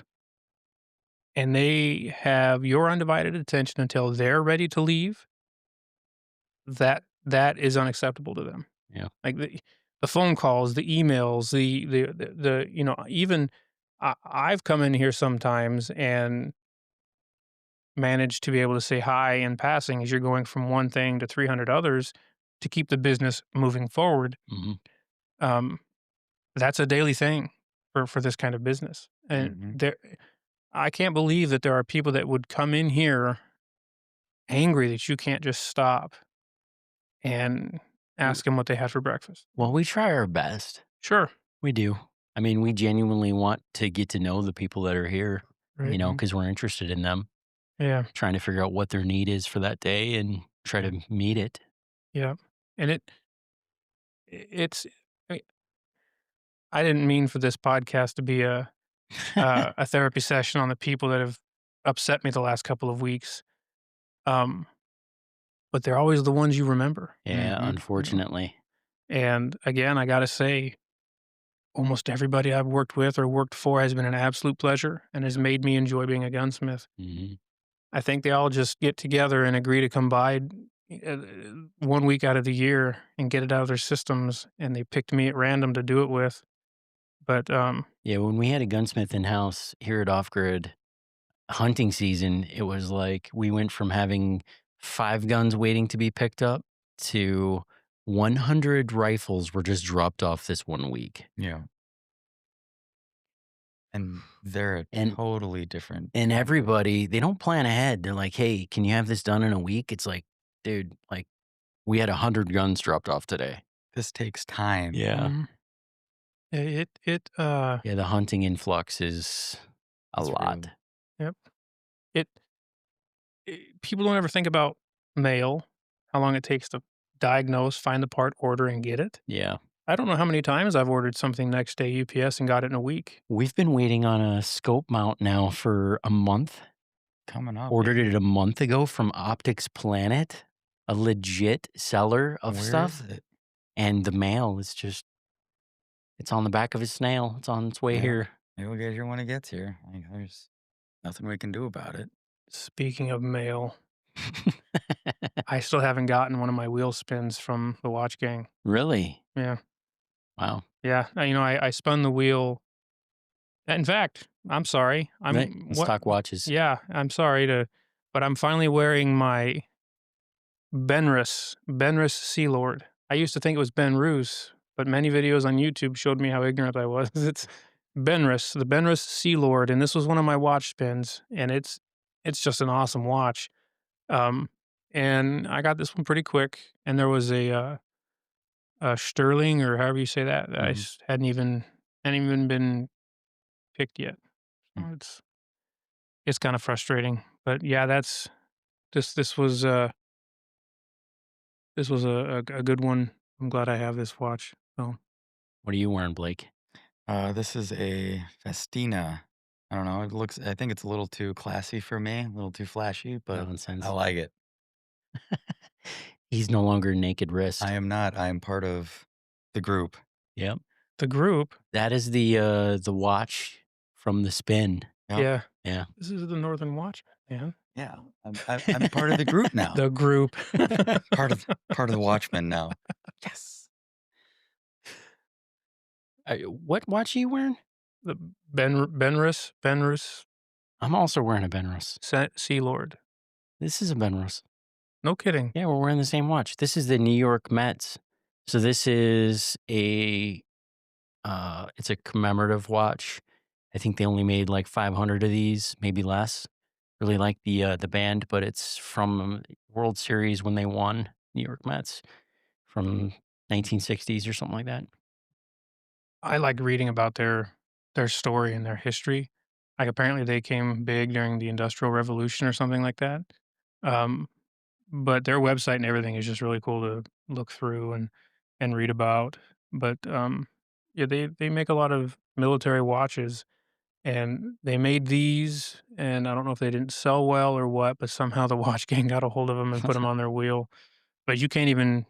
and they have your undivided attention until they're ready to leave. That is unacceptable to them. Yeah. Like, the phone calls, the emails, even I've come in here sometimes, and manage to be able to say hi in passing as you're going from one thing to 300 others to keep the business moving forward. Mhm. Um, that's a daily thing for this kind of business. And Mhm. I can't believe that there are people that would come in here angry that you can't just stop and W ask them what they had for breakfast. Well, we try our best. Sure. We do. I mean, we genuinely want to get to know the people that are here, Right. because we're interested in them, Yeah. trying to figure out what their need is for that day and try to meet it. Yeah. And it's, I I didn't mean for this podcast to be a therapy session on the people that have upset me the last couple of weeks. Um, but they're always the ones you remember, Yeah, Mhm. you know. unfortunately. And again, I gotta say, almost everybody I've worked with or worked for has been an absolute pleasure and has made me enjoy being a gunsmith. Mhm. I think they all just get together and agree to combine 1 week out of the year and get it out of their systems, and they picked me at random to do it with. But Yeah, when we had a gunsmith in-house here at Off Grid, hunting season, it was like we went from having 5 guns waiting to be picked up to 100 rifles were just dropped off this 1 week. Yeah. And they're a And totally different and animal. everybody, they don't plan ahead. They're like, "Hey, can you have this done in a week?" It's like, "Dude, like, we had 100 guns dropped off today." This takes time. Yeah. mhm, Yeah, the hunting influx is a It's lot. real. yep. It People don't ever think about mail, how long it takes to diagnose, find the part, order, and get it. Yeah. I don't know how many times I've ordered something next day UPS and got it in a week. We've been waiting on a scope mount now for a month. Coming up, Ordered yeah. it a month ago from Optics Planet, a legit seller of Where is stuff, it? and the mail is just it's on the back of a snail. It's on its way Yeah. here. Maybe we'll get here when it gets here. Like, there's nothing we can do about it. Speaking of mail, I still haven't gotten one of my wheel spins from the watch gang. Really? Yeah. Wow. Yeah. I spun the wheel. In fact, I'm sorry. Right. I'm Let's what? talk watches. Yeah. I'm sorry but I'm finally wearing my Benris Sea Lord. I used to think it was Ben Roos, but many videos on YouTube showed me how ignorant I was. It's the Benris Sea Lord, and this was one of my watch spins, and it's just an awesome watch. Um, and I got this one pretty quick, and there was a Sterling or however you say that I Mhm. hadn't even been picked yet. So Mm. it's kind of frustrating, but yeah, this this was uh this was a good one. I'm glad I have this watch. So What are you wearing, Blake? This is a Festina. I don't know. I think it's a little too classy for me, a little too flashy, but I Nonsense. like it. He's no longer naked I wrist. am not. I am part of the group. Yep. the group, That is the watch from the spin. Yep. yeah, Yeah. this is the Northern Watchman, man. Yeah. I'm part of the group now. The group. Part of the Watchmen now. Yes. What watch are you wearing? The Benrus I'm also wearing a Benros. Sea Lord. This is a Benros. No kidding. Yeah, we're wearing the same watch. This is the New York Mets. So this is it's a commemorative watch. I think they only made like 500 of these, maybe less. Really like the band, but it's from World Series when they won New York Mets from 1960s or something like that. I like reading about their story and their history. Like, apparently, they came big during the Industrial Revolution or something like that. Um, but their website and everything is just really cool to look through and read about. But, yeah, they make a lot of military watches, and they made these, and I don't know if they didn't sell well or what, but somehow the watch gang got a hold of them and put them on their wheel. But you can't even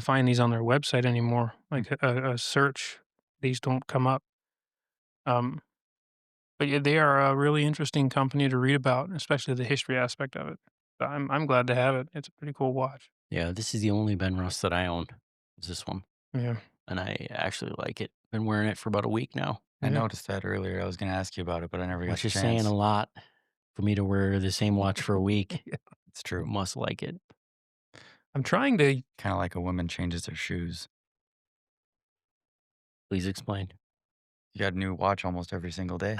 find these on their website anymore. Like a search, these don't come up. Um, but yeah, they are a really interesting company to read about, especially the history aspect of it. So I'm glad to have it. It's a pretty cool watch. Yeah, this is the only Benros that I own. Is this one, Yeah, and I actually like it. Been wearing it for about a week now, I yeah. noticed that earlier. I was going to ask you about it, but I never got which the is saying chance. a lot. For me to wear the same watch for a week, Yeah. It's true. must like it. I'm trying to Kind of like a woman changes her shoes. Please explain. You got a new watch almost every single day.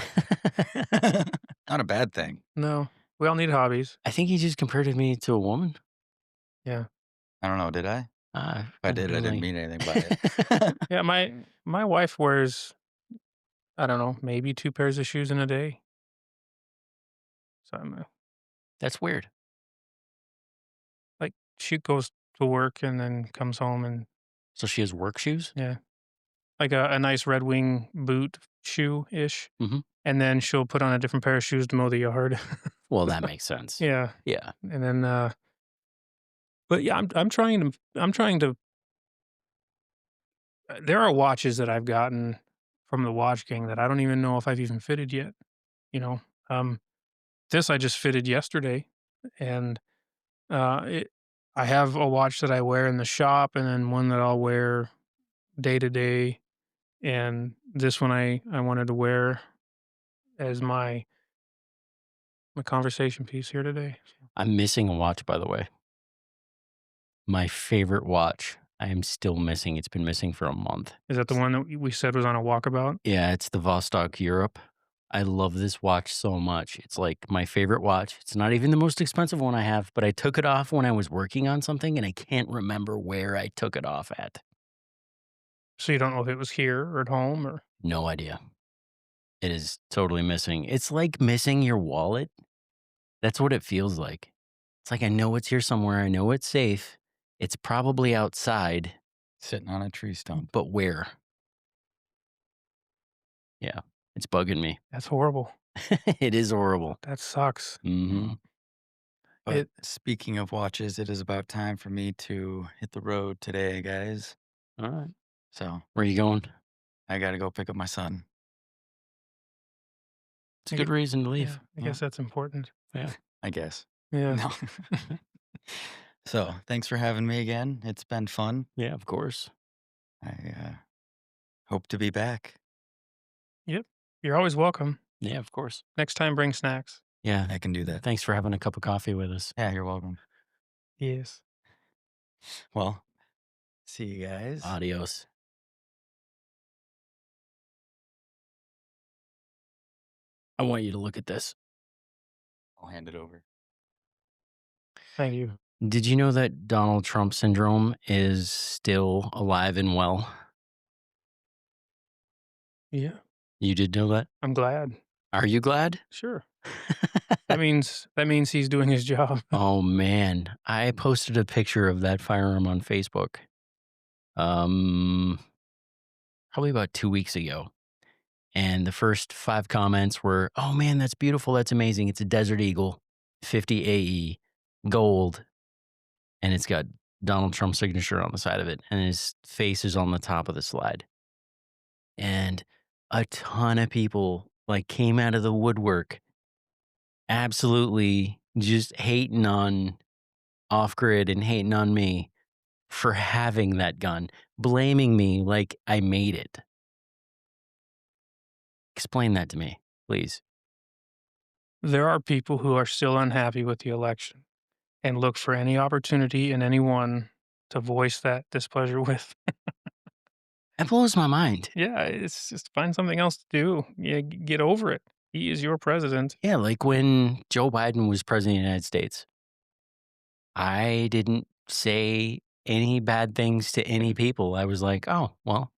Not a bad thing. no, we all need hobbies. I think he just compared me to a woman. Yeah. I don't know. Did I? If I I did, I didn't really mean anything by it. Yeah, my wife wears, I don't know, maybe 2 pairs of shoes in a day. So I'm, That's weird. like, she goes to work and then comes home and So she has work shoes? yeah, like a nice Red Wing boot shoe-ish, Mhm. and then she'll put on a different pair of shoes to mow the yard. Well, that makes sense. Yeah, Yeah. and then, but yeah, I'm trying to there are watches that I've gotten from the Watch King that I don't even know if I've even fitted yet, you know? Um, this I just fitted yesterday, and, it I have a watch that I wear in the shop and then one that I'll wear day to day, and this one I wanted to wear as my conversation piece here today. I'm missing a watch, by the way. My favorite watch. I am still missing. It's been missing for a month. Is that the one that we said was on a walkabout? Yeah, it's the Vostok Europe. I love this watch so much. It's like my favorite watch. It's not even the most expensive one I have, but I took it off when I was working on something and I can't remember where I took it off at. So you don't know if it was here or at home or No idea. It is totally missing. It's like missing your wallet. That's what it feels like. It's like I know it's here somewhere. I know it's safe. It's probably outside, Sitting on a tree stump. but where? Yeah, it's bugging me. that's horrible. It is horrible. That sucks. Hmm. But It speaking of watches, it is about time for me to hit the road today, guys. All right. So Where are you going? I got to go pick up my son. It's a I good gue reason to yeah, leave. I guess that's important. Yeah. I guess. Yeah. No. So thanks for having me again. It's been fun. Yeah, of course. I hope to be back. Yep. You're always welcome. Yeah, of course. Next time, bring snacks. Yeah. I can do that. Thanks for having a cup of coffee with us. Yeah, you're welcome. Yes. Well, see you guys. Adios. I want you to look at this. I'll hand it over. Thank you. Did you know that Donald Trump syndrome is still alive and well? Yeah. You did know that? I'm glad. Are you glad? Sure. That means he's doing his job. Oh man, I posted a picture of that firearm on Facebook. Um, Probably about 2 weeks ago. And the first 5 comments were, "Oh man, that's beautiful. That's amazing. It's a Desert Eagle 50 AE gold." And it's got Donald Trump's signature on the side of it. And his face is on the top of the slide. And a ton of people like came out of the woodwork, absolutely just hating on Off Grid and hating on me for having that gun, blaming me like I made it. Explain that to me, please. There are people who are still unhappy with the election and look for any opportunity and anyone to voice that displeasure with. That blows my mind. Yeah, it's just find something else to do. Yeah, get over it. He is your president. Yeah, like when Joe Biden was president of the United States, I didn't say any bad things to any people. I was like, oh, well,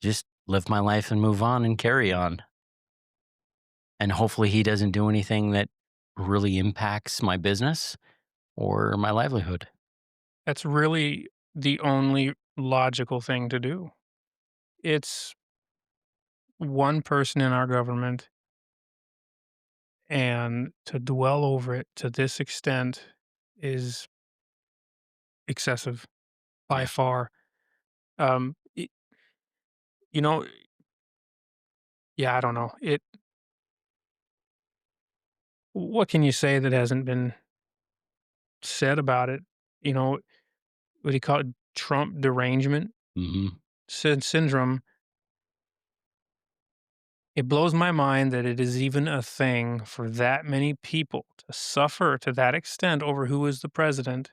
just live my life and move on and carry on. And hopefully he doesn't do anything that really impacts my business or my livelihood. That's really the only logical thing to do. It's one person in our government, and to dwell over it to this extent is excessive by Yeah. far. It, you know, yeah, I don't know. What can you say that hasn't been said about it? You know, what do you call it? Trump derangement Hmm. syndrome. It blows my mind that it is even a thing for that many people to suffer to that extent over who is the president,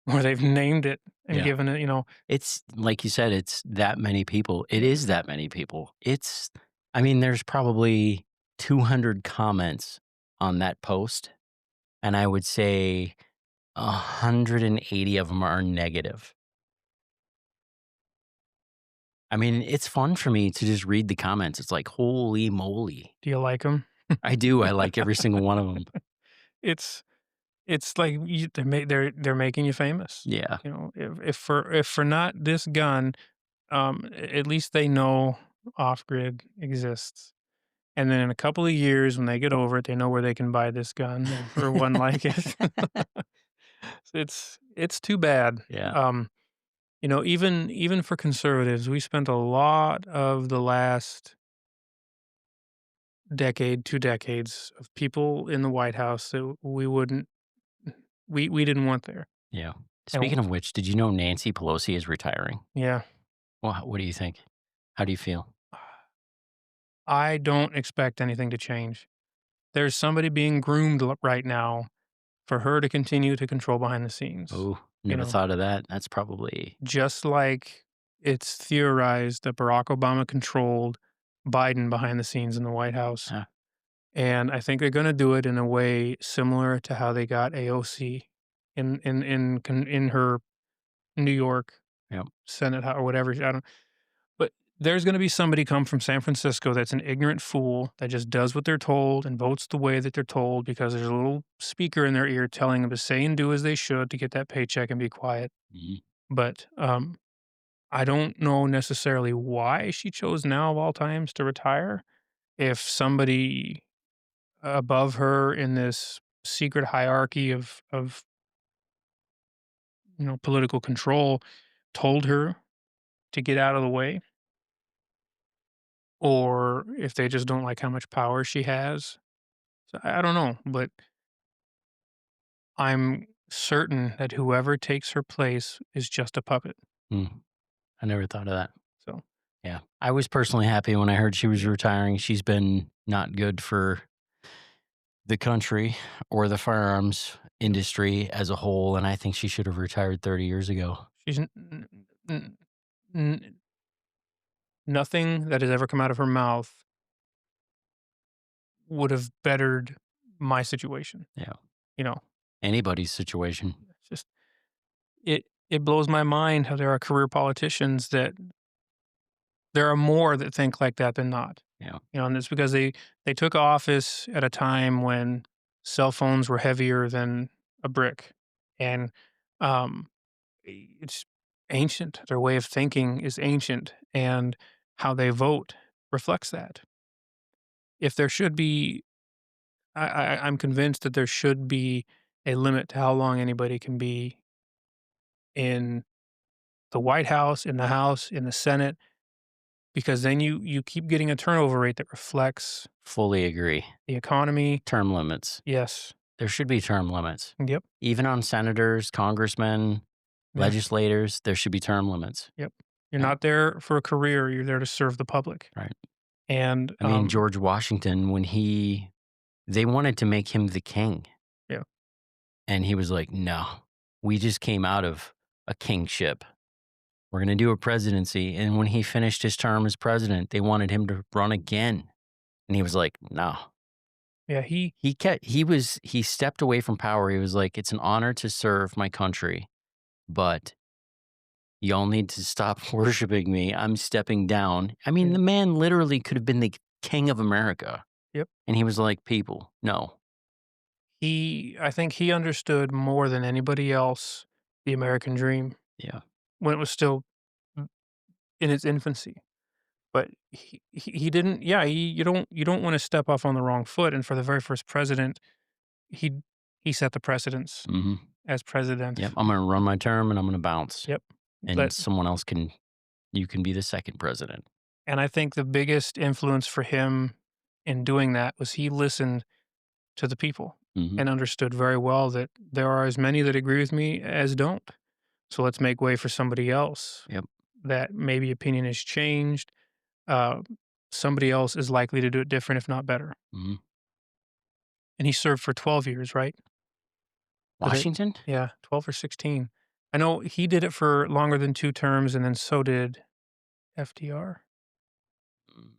where they've named it and Yeah. given it, It's like you said, it's that many people. It is that many people. I mean, there's probably 200 comments on that post, and I would say 180 of them are negative. I mean, it's fun for me to just read the comments. It's like, holy moly. do you like them? I do. I like every single one of them. It's it's like they're making you famous. Yeah. If for not this gun, at least they know off grid exists. And then in a couple of years, when they get over it, they know where they can buy this gun or one like it. It's too bad. Yeah. Even for conservatives, we spent a lot of the last decade, 2 decades of people in the White House that we didn't want there. Yeah. Speaking And of which, did you know Nancy Pelosi is retiring? yeah, Well, what do you think? How do you feel? I don't expect anything to change. There's somebody being groomed right now for her to continue to control behind the scenes. Oh, You never know, thought of that. That's probably, just like it's theorized that Barack Obama controlled Biden behind the scenes in the White House. uh, And I think they're going to do it in a way similar to how they got AOC in her New York yeah. Senate or whatever. I don't. But there's going to be somebody come from San Francisco that's an ignorant fool that just does what they're told and votes the way that they're told because there's a little speaker in their ear telling them to say and do as they should to get that paycheck and be quiet. Mhm. But I don't know necessarily why she chose now of all times to retire. If somebody above her in this secret hierarchy of political control told her to get out of the way, or if they just don't like how much power she has. So I don't know, but I'm certain that whoever takes her place is just a puppet. Mm, I never thought of that. So Yeah. I was personally happy when I heard she was retiring. She's been not good for the country or the firearms industry as a whole, and I think she should have retired 30 years ago. she's n- n- nothing that has ever come out of her mouth would have bettered my situation. Yeah. You know, Anybody's situation. it's just it blows my mind how there are career politicians that there are more that think like that than not. Yeah. And it's because they took office at a time when cell phones were heavier than a brick, and um, it's ancient. Their way of thinking is ancient, and how they vote reflects that. If there should be, I'm convinced that there should be a limit to how long anybody can be in the White House, in the House, in the Senate, because then you keep getting a turnover rate that reflects Fully agree. the economy. Term limits. Yes. There should be term limits. Yep. Even on senators, congressmen, Yeah. legislators, there should be term limits. Yep. You're Yeah. not there for a career, you're there to serve the public. Right. And, I mean, George Washington, when they wanted to make him the king. Yeah. And he was like, no, we just came out of a kingship. We're going to do a presidency. And when he finished his term as president, they wanted him to run again. And he was like, no. yeah, He stepped away from power. He was like, it's an honor to serve my country, but y'all need to stop worshiping me. I'm stepping down. I mean, Yeah. the man literally could have been the king of America. Yep. And he was like, people, no. I think he understood more than anybody else the American dream Yeah. when it was still in its infancy. But he didn't yeah, you don't wanna step off on the wrong foot, and for the very first president, he he set the precedence Hmm. as president. Yep. I'm going to run my term and I'm going to bounce. Yep. And But someone else you can be the second president. and I think the biggest influence for him in doing that was he listened to the people Hmm. and understood very well that there are as many that agree with me as don't. So let's make way for somebody else Yep. that maybe opinion has changed. Uh, somebody else is likely to do it different, if not better. Mhm. And he served for 12 years, right? Did it? Washington? Yeah, 12 or 16. I know he did it for longer than 2 terms, and then so did FDR. Mm.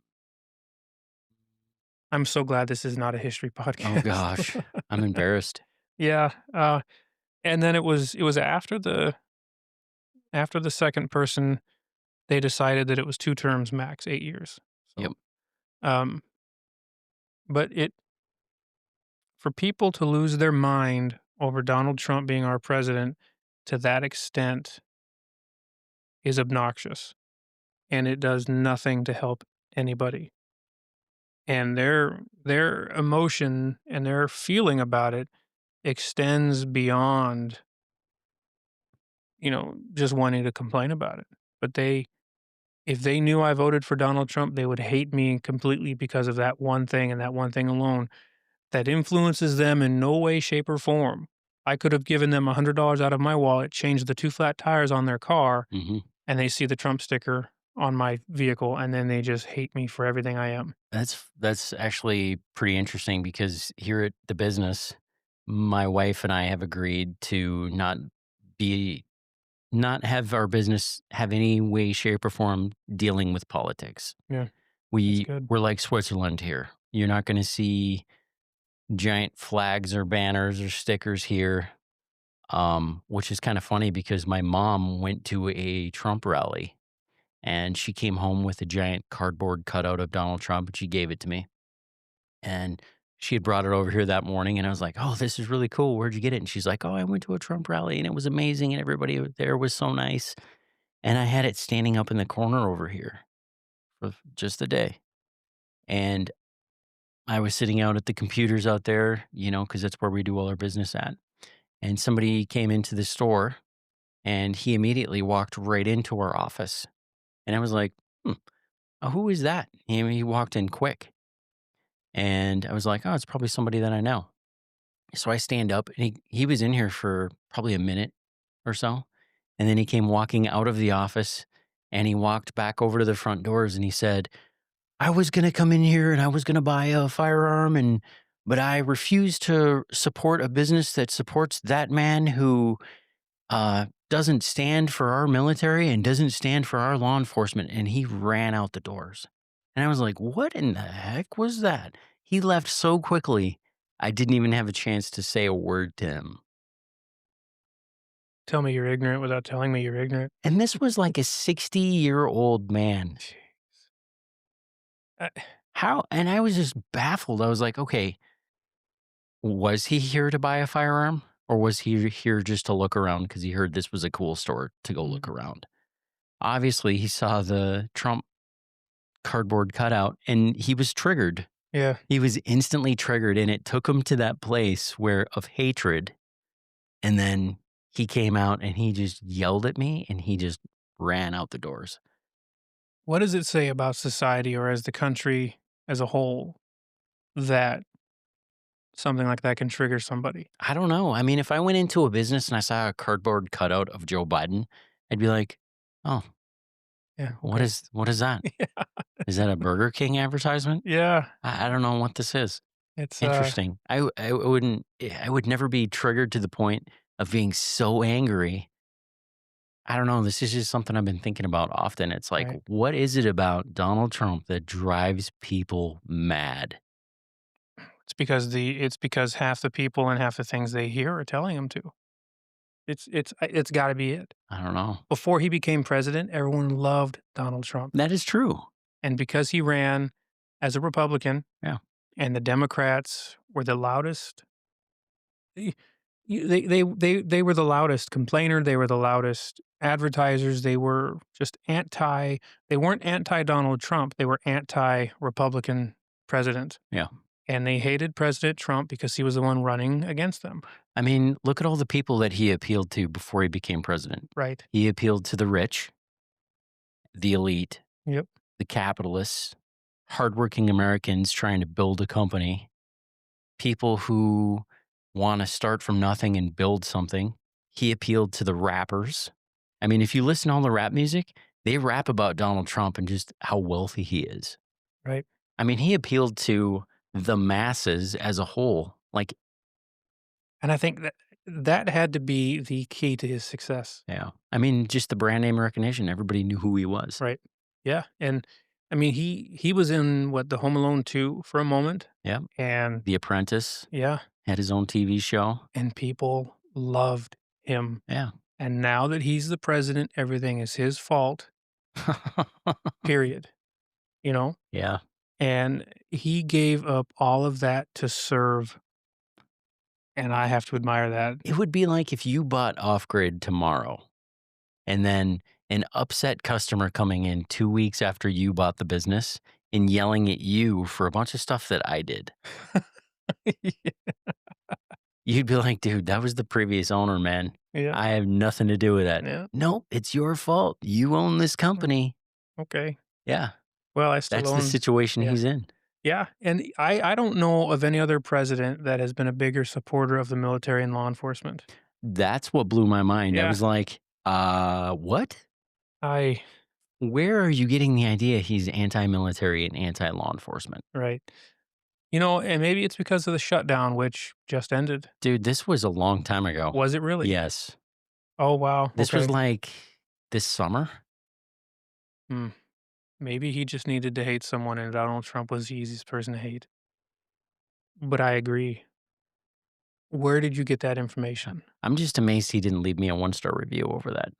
I'm so glad this is not a history Oh podcast. gosh, I'm embarrassed. Yeah, and then it was after the second person, they decided that it was 2 terms max, 8 years. Yep. So, um, but it for people to lose their mind over Donald Trump being our president to that extent is obnoxious, and it does nothing to help anybody. And their emotion and their feeling about it extends beyond, just wanting to complain about it. But if they knew I voted for Donald Trump, they would hate me completely because of that one thing and that one thing alone that influences them in no way, shape, or form. I could have given them $100 out of my wallet, changed the 2 flat tires on their car, Mhm. and they see the Trump sticker on my vehicle, and then they just hate me for everything I am. That's actually pretty interesting because here at the business, my wife and I have agreed to be not have our business have any way, shape, or form dealing with politics. Yeah, that's good. We're like Switzerland here. You're not going to see giant flags or banners or stickers here, which is kind of funny because my mom went to a Trump rally and she came home with a giant cardboard cutout of Donald Trump and she gave it to me. And she had brought it over here that morning and I was like, "Oh, this is really cool. Where'd you get it?" And she's like, "Oh, I went to a Trump rally and it was amazing and everybody there was so nice." And I had it standing up in the corner over here for just a day. And I was sitting out at the computers out there, because that's where we do all our business at. And somebody came into the store and he immediately walked right into our office. And I was like, hmm, who is that? And he walked in quick. And I was like, oh, it's probably somebody that I know. So I stand up and he was in here for probably a minute or so. And then he came walking out of the office and he walked back over to the front doors and he said, I was going to come in here and I was going to buy a firearm but I refuse to support a business that supports that man who doesn't stand for our military and doesn't stand for our law enforcement. And he ran out the doors. And I was like, what in the heck was that? He left so quickly. I didn't even have a chance to say a word to him. Tell me you're ignorant without telling me you're ignorant. And this was like a 60-year-old man. Jeez. I How? And I was just baffled. I was like, okay, was he here to buy a firearm? Or was he here just to look around because he heard this was a cool store to go look around? Obviously, he saw the Trump cardboard cutout and he was triggered. Yeah. He was instantly triggered and it took him to that place where of hatred. And then he came out and he just yelled at me and he just ran out the doors. What does it say about society or as the country as a whole that something like that can trigger somebody? I don't know. I mean, if I went into a business and I saw a cardboard cutout of Joe Biden, I'd be like, "Oh, Yeah. what Okay. is that? Yeah. Is that a Burger King advertisement? Yeah. I don't know what this is." It's Interesting. I would never be triggered to the point of being so angry. I don't know. This is just something I've been thinking about often. It's like, right. what is it about Donald Trump that drives people mad? It's because half the people and half the things they hear are telling him to. It's got to be it. I don't know. Before he became president, everyone loved Donald Trump, That is true. and because he ran as a Republican, Yeah. and the Democrats were the loudest. y- they were the loudest complainer. They were the loudest advertisers. They were just anti. They weren't anti Donald Trump. They were anti Republican president, Yeah. and they hated President Trump because he was the one running against them. I mean, look at all the people that he appealed to before he became president. Right. He appealed to the rich, the elite, Yep. the capitalists, hardworking Americans trying to build a company, people who want to start from nothing and build something. He appealed to the rappers. I mean, if you listen to all the rap music, they rap about Donald Trump and just how wealthy he is. right? I mean, he appealed to the masses as a whole. Like, And I think that that had to be the key to his success, yeah. I mean, just the brand name recognition. Everybody knew who he was. right? Yeah, and I mean, he was in what, the Home Alone 2 for a moment, Yeah. and The Apprentice yeah, had his own TV show. and people loved him. Yeah. And now that he's the president, everything is his fault, period, you know? Yeah. And he gave up all of that to serve, and I have to admire that. It would be like if you bought off grid tomorrow and then an upset customer coming in 2 weeks after you bought the business and yelling at you for a bunch of stuff that I did. You'd be like, dude, that was the previous owner, man. Yeah, I have nothing to do with that. yeah, Nope, it's your fault. You own this mm, company. okay. Yeah, Well, I still that's the own. situation Yeah. he's in. Yeah, and I don't know of any other president that has been a bigger supporter of the military and law enforcement. That's what blew my mind. I Yeah, was like, what? I Where are you getting the idea he's anti-military and anti-law enforcement? right. You know, and maybe it's because of the shutdown, which just ended. Dude, this was a long time ago. Was it really? Yes. Oh, wow, This was okay. like this summer. Hmm, maybe he just needed to hate someone, and Donald Trump was the easiest person to hate. But I agree. Where did you get that information? I'm just amazed he didn't leave me a one-star review over that.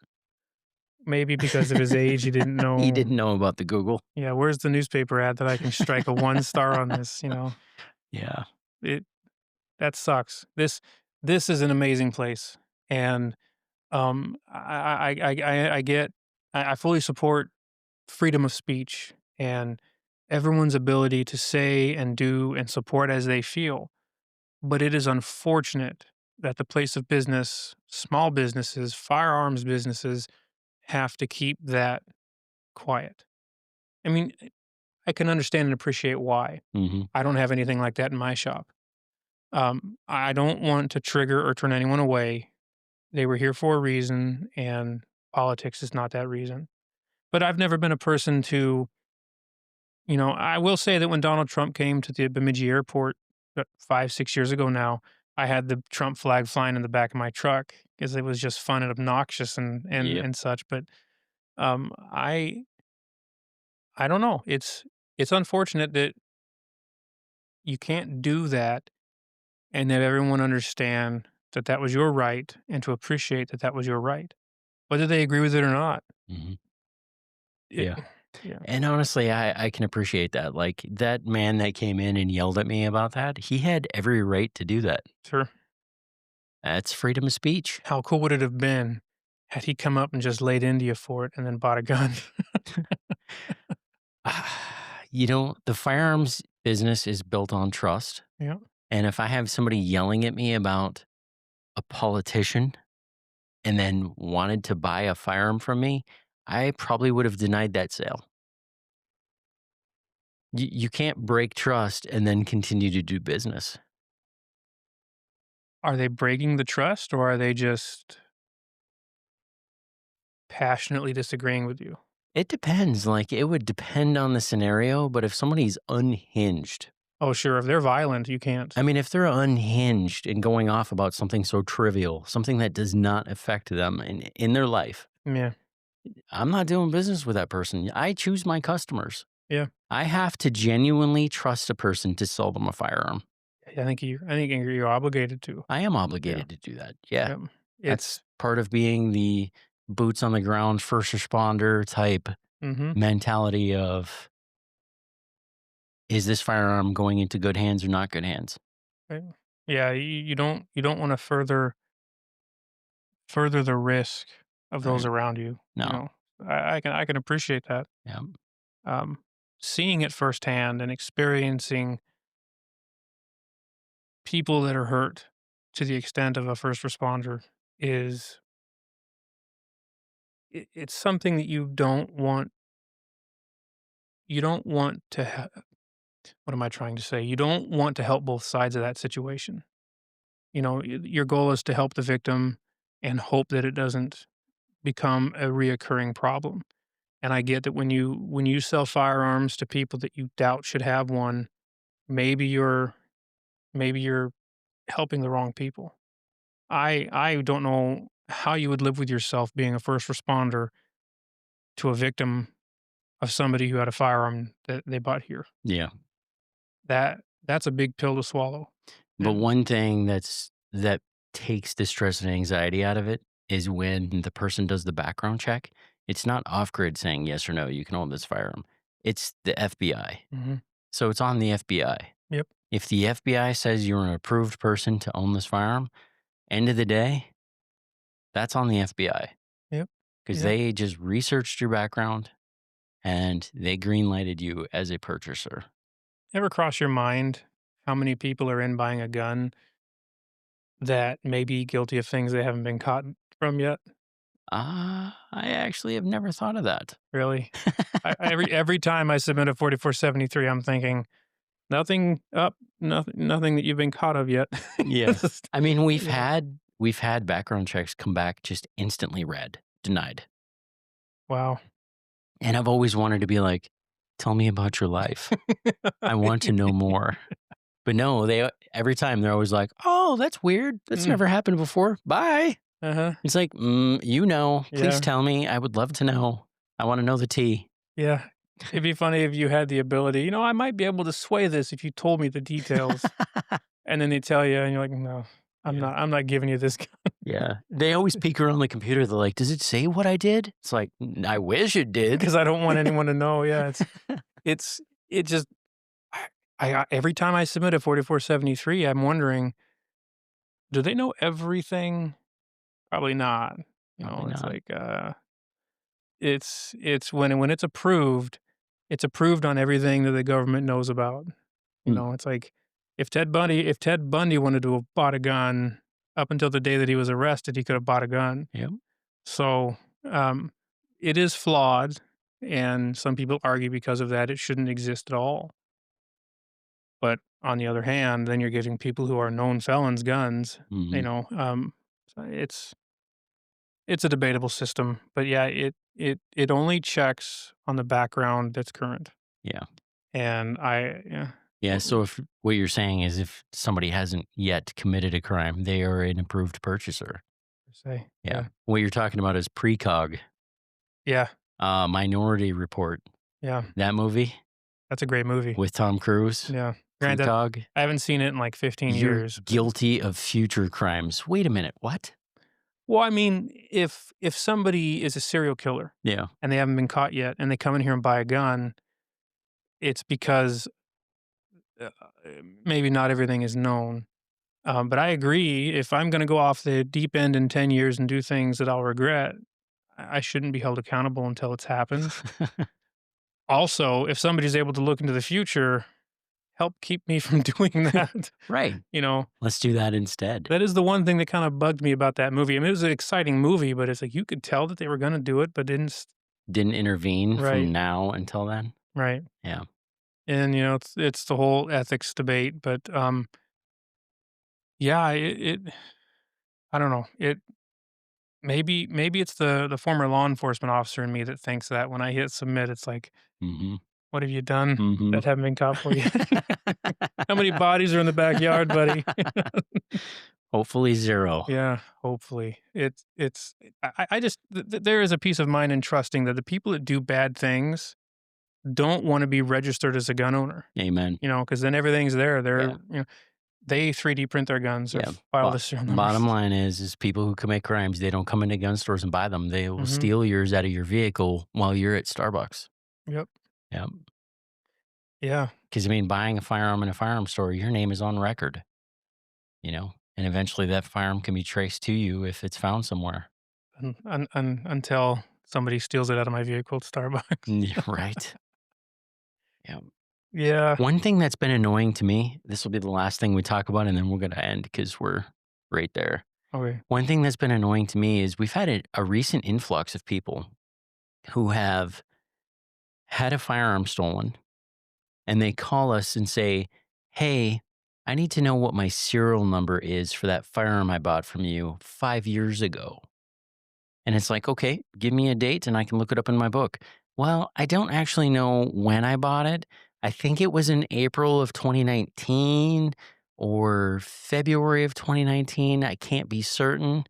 Maybe because of his age, he didn't He know. didn't know about the Google. Yeah, where's the newspaper ad that I can strike a 1 star on this, you know? Yeah. It that sucks. This is an amazing place, and, I get I fully support freedom of speech and everyone's ability to say and do and support as they feel, but it is unfortunate that the place of business, small businesses, firearms businesses, have to keep that quiet. I mean, I can understand and appreciate why. Mhm. I don't have anything like that in my shop. I don't want to trigger or turn anyone away. They were here for a reason, and politics is not that reason. But I've never been a person to, I will say that when Donald Trump came to the Bemidji airport 5, 6 years ago now, I had the Trump flag flying in the back of my truck because it was just fun and obnoxious Yep. and such. But um, I I don't know. It's unfortunate that you can't do that and that everyone understand that that was your right and to appreciate that that was your right, whether they agree with it or not. Mhm. It, Yeah. yeah, And honestly, I can appreciate that. Like, that man that came in and yelled at me about that, he had every right to do that. sure. That's freedom of speech. How cool would it have been had he come up and just laid into you for it and then bought a gun? The firearms business is built on trust. Yeah, And if I have somebody yelling at me about a politician and then wanted to buy a firearm from me, I probably would have denied that sale. You can't break trust and then continue to do business. are they breaking the trust or are they just passionately disagreeing with you? It depends. Like, it would depend on the scenario, but if somebody's unhinged, Oh, sure. If they're violent, you can't. I mean, if they're unhinged and going off about something so trivial, something that does not affect them in their life, Yeah, I'm not doing business with that person. I choose my customers. yeah. I have to genuinely trust a person to sell them a firearm. I think you're obligated to. I am Yeah, obligated to do that. Yeah. yep. That's It's part of being the boots on the ground, first responder type mhm, mentality of, is this firearm going into good hands or not good hands? right. Yeah, you don't wanna further the risk of those Right. around you, you No. know? I can appreciate that. Yeah. Um, seeing it firsthand and experiencing people that are hurt to the extent of a first responder is it's something that you don't want to what am I trying to say? You don't want to help both sides of that situation. Your goal is to help the victim and hope that it doesn't become a reoccurring problem. And I get that when you sell firearms to people that you doubt should have one, maybe you're helping the wrong people. I don't know how you would live with yourself being a first responder to a victim of somebody who had a firearm that they bought here. Yeah. That's a big pill to swallow. But And one thing that takes the stress and anxiety out of it is when the person does the background check. It's not off grid saying yes or no, you can own this firearm. It's the FBI. mhm, So it's on the FBI. yep, If the FBI says you're an approved person to own this firearm, end of the day, that's on the FBI yep, because yep. they just researched your background and they green lighted you as a purchaser. Ever cross your mind how many people are in buying a gun that may be guilty of things they haven't been caught from yet? I actually have never thought of that. Really? Every time I submit a 4473, I'm thinking, "Nothing up, nothing that you've been caught of yet." Yeah. Just I mean, yeah. we've had background checks come back just instantly red, denied. Wow. And I've always wanted to be like, tell me about your life. I want to know more. But no, they every time they're always like, "Oh, that's weird. That's Mm, never happened before. Bye." uh-huh. It's like, you know, please Yeah, tell me. I would love to know. I want to know the tea. yeah. It'd be funny if you had the ability, "I might be able to sway this if you told me the details." And then they tell you, and you're like, "No, Yeah. I'm not giving you this Yeah. They always peek around the computer. They're like, does it say what I did? It's like, I wish it did. because I don't want anyone to know." Yeah, it's it just every time I submit a 4473, I'm wondering, do they know everything? Probably not. Probably It's not. like, it's when it's approved on everything that the government knows about. Mm, It's like if Ted Bundy wanted to have bought a gun up until the day that he was arrested, he could have bought a gun. yep. So, um, it is flawed, and some people argue because of that, it shouldn't exist at all. But on the other hand, then you're giving people who are known felons guns, you Hmm. know, so it's a debatable system, but yeah, it only checks on the background that's current, Yeah. and yeah, Yeah. w So if what you're saying is if somebody hasn't yet committed a crime, they are an approved purchaser. say, Yeah. yeah, What you're talking about is precog, yeah, Minority Report. yeah, That movie that's a great movie. with Tom Cruise, Yeah, granted, precog. I haven't seen it in like 15 You're years, but guilty of future crimes. Wait a minute. What? well, I mean, if somebody is a serial killer Yeah. and they haven't been caught yet, and they come in here and buy a gun, it's because, uh, maybe not everything is known. But I agree, if I'm gonna go off the deep end in 10 years and do things that I'll regret, I shouldn't be held accountable until it's happened. Also, if somebody's able to look into the future, help keep me from doing that. Right. You know, Let's do that instead. that is the one thing that kinda bugged me about that movie. I mean, it was an exciting movie, but it's like you could tell that they were gonna do it, but didn't Didn't intervene from right, now until then. right. Yeah. And, it's the whole ethics debate, but, yeah, it I don't know. Maybe it's the former law enforcement officer in me that thinks that when I hit submit, it's like, Mm-hmm. "What have you done Mm-hmm. that haven't been caught for yet? How many bodies are in the backyard, buddy?" Hopefully 0. Yeah, hopefully. It's I just there is a peace of mind in trusting that the people that do bad things don't wanna be registered as a gun owner, Amen. because then everything's there. Yeah. They 3D print their guns or Yeah. file But the serial bottom numbers. line is people who commit crimes, they don't come into gun stores and buy them. They will Mhm. steal yours out of your vehicle while you're at Starbucks. Yep. Yeah. Yeah. Because I mean, buying a firearm in a firearm store, your name is on record, and eventually that firearm can be traced to you if it's found somewhere. Until somebody steals it out of my vehicle at Starbucks. Yeah, right. Yeah. Yeah. One thing that's been annoying to me, this will be the last thing we talk about, and then we're going to end because we're right there. Okay. One thing that's been annoying to me is we've had a recent influx of people who have had a firearm stolen and they call us and say, hey, I need to know what my serial number is for that firearm I bought from you 5 years ago. And it's like, okay, give me a date and I can look it up in my book. Well, I don't actually know when I bought it. I think it was in April of 2019 or February of 2019. I can't be certain.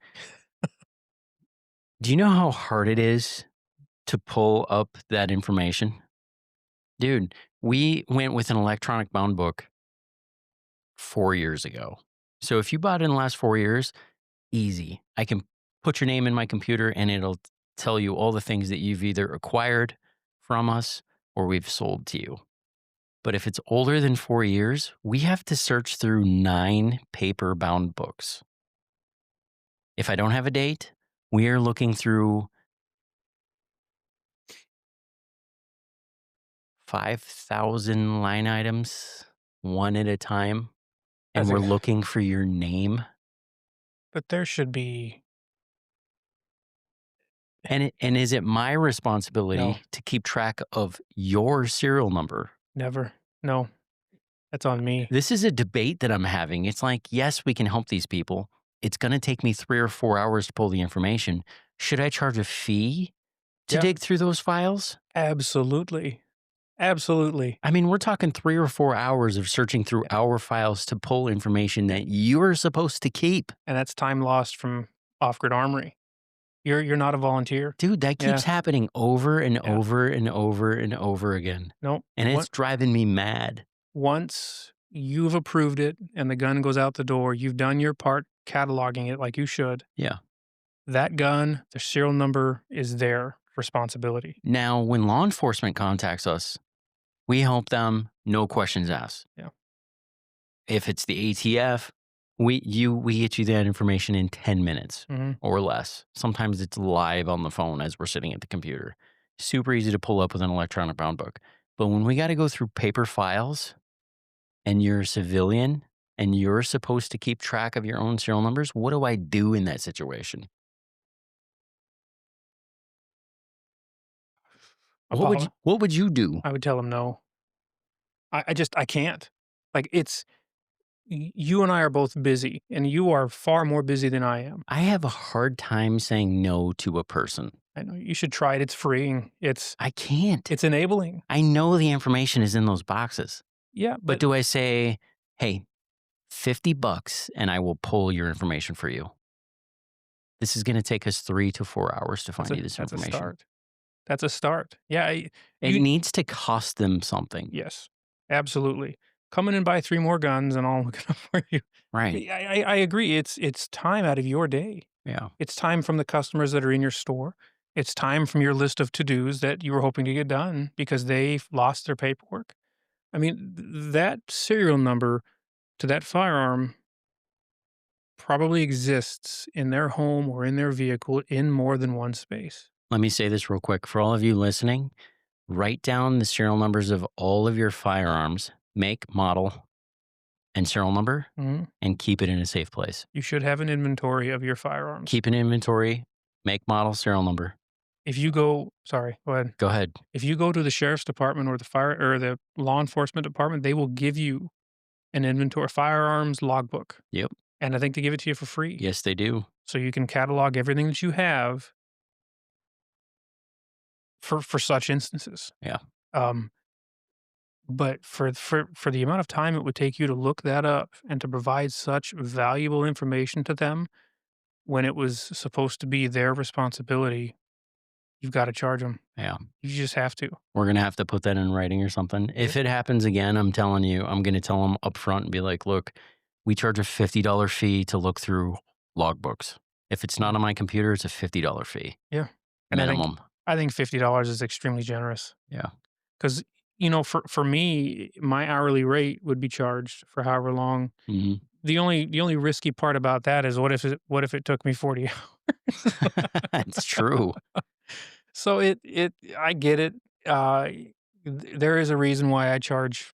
Do you know how hard it is to pull up that information? Dude, we went with an electronic bound book 4 years ago. So if you bought it in the last 4 years, easy. I can put your name in my computer and it'll tell you all the things that you've either acquired from us or we've sold to you. But if it's older than 4 years, we have to search through 9 paper bound books. If I don't have a date, we are looking through 5,000 line items, one at a time, and That's we're a looking for your name. but there should be And is it my no, responsibility to keep track of your serial number? never. No, that's on me. This is a debate that I'm having. It's like, yes, we can help these people. It's going to take me 3 or 4 hours to pull the information. Should I charge a fee to Yeah, dig through those files? absolutely. Absolutely. I mean, we're talking 3 or 4 hours of searching through our files to pull information that you're supposed to keep. And that's time lost from off-grid armory. You're not a volunteer. Dude, that Yeah, keeps happening over and yeah. over and over and over again. No, And it's driving me mad. once you've approved it and the gun goes out the door, you've done your part cataloging it like you should. Yeah. That gun, the serial number is their responsibility. Now, when law enforcement contacts us, we help them, no questions asked. Yeah. If it's the ATF, we get you that information in 10 minutes Mhm. or less. Sometimes it's live on the phone as we're sitting at the computer. Super easy to pull up with an electronic bound book. But when we got to go through paper files and you're a civilian and you're supposed to keep track of your own serial numbers, what do I do in that situation? What would you do? I would tell them no. I can't. Like, it's you and I are both busy, and you are far more busy than I am. I have a hard time saying no to a person. I know you should try it. It's freeing. I can't. It's enabling. I know the information is in those boxes. Yeah, But but do I say, hey, $50 and I will pull your information for you? This is going to take us 3 to 4 hours to find you this that's a information. start. That's a start. Yeah, It you needs to cost them something. yes, absolutely. Come in and buy 3 more guns, and I'll look it up for you. Right. I agree. It's time out of your day. Yeah. It's time from the customers that are in your store. It's time from your list of to-dos that you were hoping to get done because they've lost their paperwork. I mean, that serial number to that firearm probably exists in their home or in their vehicle in more than one space. Let me say this real quick. For all of you listening, write down the serial numbers of all of your firearms, make, model, and serial number, Mhm. and keep it in a safe place. You should have an inventory of your firearms. Keep an inventory, make, model, serial number. If you go sorry, go ahead. Go ahead. If you go to the sheriff's department or the fire or the law enforcement department, they will give you an inventory firearms logbook. Yep. And I think they give it to you for free. Yes, they do. So you can catalog everything that you have for such instances. Yeah. Um, but for the amount of time it would take you to look that up and to provide such valuable information to them when it was supposed to be their responsibility, you've got to charge them. Yeah. You just have to. We're going to have to put that in writing or something. If it happens again, I'm telling you, I'm going to tell them up front and be like, look, we charge a $50 fee to look through logbooks. If it's not on my computer, it's a $50 fee. Yeah. And Minimum. I think $50 is extremely generous. Yeah. Because, for me, my hourly rate would be charged for however long. Hmm. The only risky part about that is what if it took me 40 hours? It's true. So I get it. There is a reason why I charge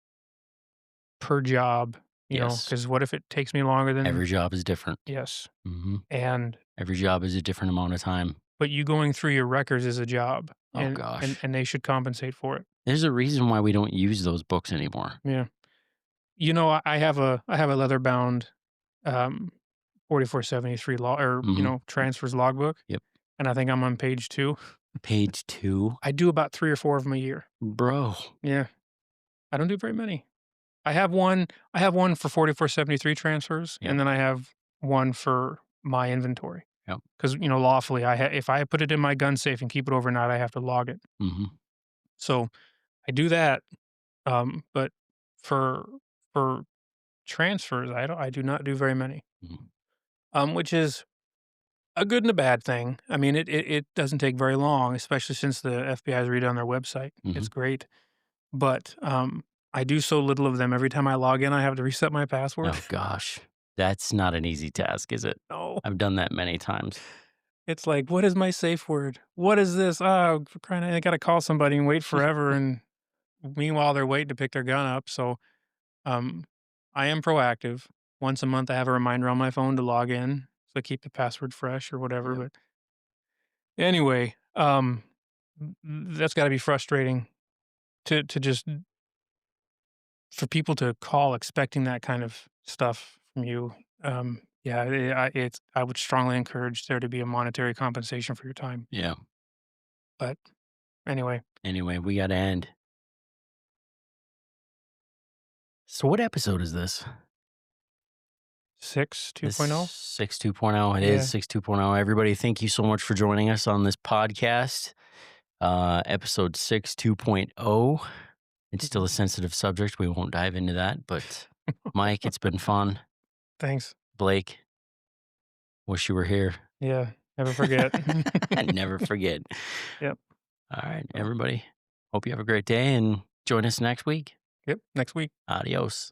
per job, Yes. because what if it takes me longer than Every job is different. yes. Hmm. And Every job is a different amount of time. but you going through your records is a job, Oh, and gosh. and they should compensate for it. There's a reason why we don't use those books anymore. Yeah. I have a leather bound 4473 law or Hmm. transfers logbook. Yep. And I think I'm on page 2. Page 2? I do about 3 or 4 of them a year. Bro. Yeah. I don't do very many. I have one for 4473 transfers, Yep. and then I have one for my inventory. Yep. Because lawfully, if I put it in my gun safe and keep it overnight, I have to log it. Mhm. So, I do that, but for for transfers, I do not do very many, Mhm. which is a good and a bad thing. I mean, it doesn't take very long, especially since the FBI has redone their website. It's Mhm. great, but, I do so little of them. Every time I log in, I have to reset my password. Oh gosh. That's not an easy task, is it? No. I've done that many times. It's like, "What is my safe word? What is this? Oh, for crying out I gotta call somebody and wait forever," and meanwhile, they're waiting to pick their gun up, so, um, I am proactive. Once a month, I have a reminder on my phone to log in, so I keep the password fresh or whatever, Yep. but anyway, that's gotta be frustrating to just for people to call expecting that kind of stuff from you. Yeah, I would strongly encourage there to be a monetary compensation for your time, Yeah. but anyway. Anyway, we gotta end. So what episode is this? 6 This 2.0? 6 2.0. It is Yeah. 6 2.0. Everybody, thank you so much for joining us on this podcast. Episode 6 2.0. It's still a Mhm. sensitive subject. We won't dive into that. But Mike, it's been fun. Thanks. Blake, wish you were here. Yeah, never forget. Never forget. Yep. All right, Oh, everybody. Hope you have a great day and join us next week. yep, next week. Adios.